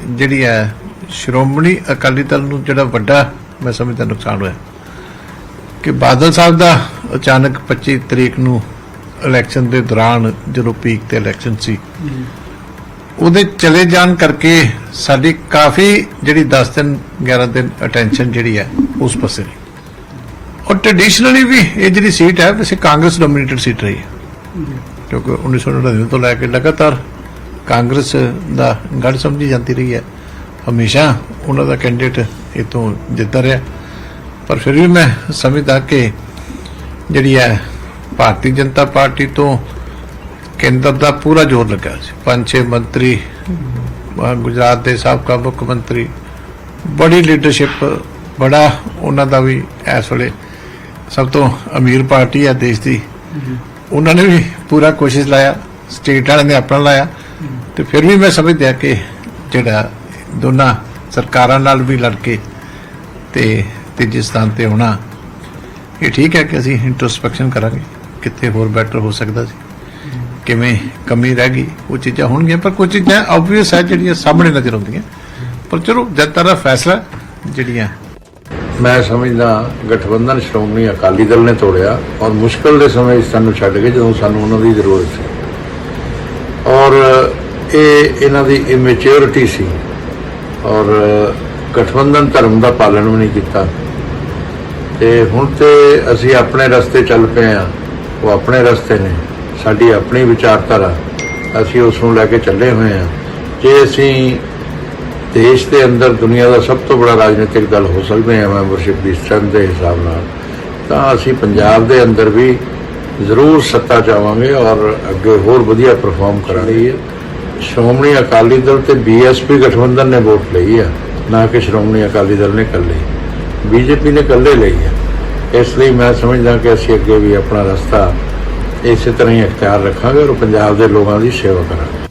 ਜਿਹੜੀ ਹੈ ਸ਼੍ਰੋਮਣੀ ਅਕਾਲੀ ਦਲ ਨੂੰ ਜਿਹੜਾ ਵੱਡਾ ਮੈਂ ਸਮਝਦਾ ਨੁਕਸਾਨ ਹੋਇਆ ਕਿ ਬਾਦਲ ਸਾਹਿਬ ਦਾ ਅਚਾਨਕ 25 ਤਰੀਕ ਨੂੰ ਇਲੈਕਸ਼ਨ ਦੇ ਦੌਰਾਨ ਜਦੋਂ ਪੀਕ ਤੇ ਇਲੈਕਸ਼ਨ ਸੀ ਉਹਦੇ ਚਲੇ ਜਾਣ ਕਰਕੇ ਸਾਡੀ ਕਾਫੀ ਜਿਹੜੀ 10 ਦਿਨ 11 ਦਿਨ ਅਟੈਂਸ਼ਨ ਜਿਹੜੀ ਹੈ ਉਸ ਪਾਸੇ ਰਹੀ। ਔਰ ਟ੍ਰੈਡੀਸ਼ਨਲੀ ਵੀ ਇਹ ਜਿਹੜੀ ਸੀਟ ਹੈ ਵੈਸੇ ਕਾਂਗਰਸ ਡੋਮੀਨੇਟਡ ਸੀਟ ਰਹੀ ਹੈ ਕਿਉਂਕਿ 1999 ਤੋਂ ਲੈ ਕੇ ਲਗਾਤਾਰ ਕਾਂਗਰਸ ਦਾ ਗੜ ਸਮਝੀ ਜਾਂਦੀ ਰਹੀ ਹੈ। ਹਮੇਸ਼ਾ ਉਹਨਾਂ ਦਾ ਕੈਂਡੀਡੇਟ ਇਹ ਤੋਂ ਜਿੱਤਦਾ ਰਿਹਾ। ਪਰ ਫਿਰ ਵੀ ਮੈਂ ਸਮਝਦਾ ਕਿ ਜਿਹੜੀ ਹੈ ਭਾਰਤੀ ਜਨਤਾ ਪਾਰਟੀ ਤੋਂ ਕੇਂਦਰ ਦਾ ਪੂਰਾ ਜ਼ੋਰ ਲੱਗਾ ਸੀ। 5-6 ਮੰਤਰੀ, ਗੁਜਰਾਤ ਦੇ ਸਾਬਕਾ ਮੁੱਖ ਮੰਤਰੀ, ਬੜੀ ਲੀਡਰਸ਼ਿਪ, ਬੜਾ ਉਹਨਾਂ ਦਾ ਵੀ ਇਸ ਵੇਲੇ ਸਭ ਤੋਂ ਅਮੀਰ ਪਾਰਟੀ ਹੈ ਦੇਸ਼ ਦੀ, ਉਹਨਾਂ ਨੇ ਵੀ ਪੂਰਾ ਕੋਸ਼ਿਸ਼ ਲਾਇਆ, ਸਟੇਟ ਵਾਲਿਆਂ ਨੇ ਆਪਣਾ ਲਾਇਆ ਤੇ ਫਿਰ ਵੀ ਮੈਂ ਸਮਝਦਾ ਕਿ ਜਿਹੜਾ ਦੋਨਾਂ ਸਰਕਾਰਾਂ ਨਾਲ ਵੀ ਲੜ ਕੇ ਤੇ ਤੀਜੇ ਸਥਾਨ ਤੇ ਹੋਣਾ ਇਹ ਠੀਕ ਹੈ ਕਿ ਅਸੀਂ ਇੰਟਰੋਸਪੈਕਸ਼ਨ ਕਰਾਂਗੇ ਕਿੱਥੇ ਹੋਰ ਬੈਟਰ ਹੋ ਸਕਦਾ ਸੀ, ਕਿਵੇਂ ਕਮੀ ਰਹਿ ਗਈ, ਉਹ ਚੀਜ਼ਾਂ ਹੋਣਗੀਆਂ। ਪਰ ਕੁਝ ਚੀਜ਼ਾਂ ਆਬਵੀਅਸ ਹੈ ਜਿਹੜੀਆਂ ਸਾਹਮਣੇ ਨਜ਼ਰ ਆਉਂਦੀਆਂ। ਪਰ ਚਲੋ ਜਨਤਾ ਦਾ ਫੈਸਲਾ ਜਿਹੜੀਆਂ ਮੈਂ ਸਮਝਦਾ ਗਠਬੰਧਨ ਸ਼੍ਰੋਮਣੀ ਅਕਾਲੀ ਦਲ ਨੇ ਤੋੜਿਆ ਔਰ ਮੁਸ਼ਕਲ ਦੇ ਸਮੇਂ ਸਾਨੂੰ ਛੱਡ ਕੇ ਜਦੋਂ ਸਾਨੂੰ ਉਹਨਾਂ ਦੀ ਜ਼ਰੂਰਤ ਸੀ ਔਰ ਇਹ ਇਹਨਾਂ ਦੀ ਇਮੈਚਿਓਰਿਟੀ ਸੀ ਔਰ ਗਠਬੰਧਨ ਧਰਮ ਦਾ ਪਾਲਣ ਵੀ ਨਹੀਂ ਕੀਤਾ ਤੇ ਹੁਣ ਤੇ ਅਸੀਂ ਆਪਣੇ ਰਸਤੇ ਚੱਲ ਪਏ ਆ, ਉਹ ਆਪਣੇ ਰਸਤੇ ਨੇ, ਸਾਡੀ ਆਪਣੀ ਵਿਚਾਰਧਾਰਾ, ਅਸੀਂ ਉਸ ਨੂੰ ਲੈ ਕੇ ਚੱਲੇ ਹੋਏ ਆ। ਜੇ ਅਸੀਂ ਦੇਸ਼ ਦੇ ਅੰਦਰ ਦੁਨੀਆ ਦਾ ਸਭ ਤੋਂ ਬੜਾ ਰਾਜਨੀਤਿਕ ਦਲ ਹੋ ਸਕਦੇ ਹਾਂ ਮੈਂਬਰਸ਼ਿਪ ਦੀ ਸਟਰੈਂਥ ਦੇ ਹਿਸਾਬ ਨਾਲ, ਤਾਂ ਅਸੀਂ ਪੰਜਾਬ ਦੇ ਅੰਦਰ ਵੀ ਜ਼ਰੂਰ ਸੱਤਾ ਚਾਹਾਂਗੇ ਔਰ ਅੱਗੇ ਹੋਰ ਵਧੀਆ ਪਰਫਾਰਮ ਕਰਾਂਗੇ। ਸ਼੍ਰੋਮਣੀ ਅਕਾਲੀ ਦਲ ਤੇ ਬੀਐਸਪੀ ਗਠਬੰਧਨ ਨੇ ਵੋਟ ਲਈ ਆ, ਨਾ ਕਿ ਸ਼੍ਰੋਮਣੀ ਅਕਾਲੀ ਦਲ ਨੇ ਇਕੱਲੇ, ਬੀਜੇਪੀ ਨੇ ਇਕੱਲੇ ਲਈ ਆ। ਇਸ ਲਈ ਮੈਂ ਸਮਝਦਾ ਕਿ ਅਸੀਂ ਅੱਗੇ ਵੀ ਆਪਣਾ ਰਸਤਾ ਇਸੇ ਤਰ੍ਹਾਂ ਹੀ ਅਖਤਿਆਰ ਰੱਖਾਂਗੇ ਔਰ ਪੰਜਾਬ ਦੇ ਲੋਕਾਂ ਦੀ ਸੇਵਾ ਕਰਾਂਗੇ।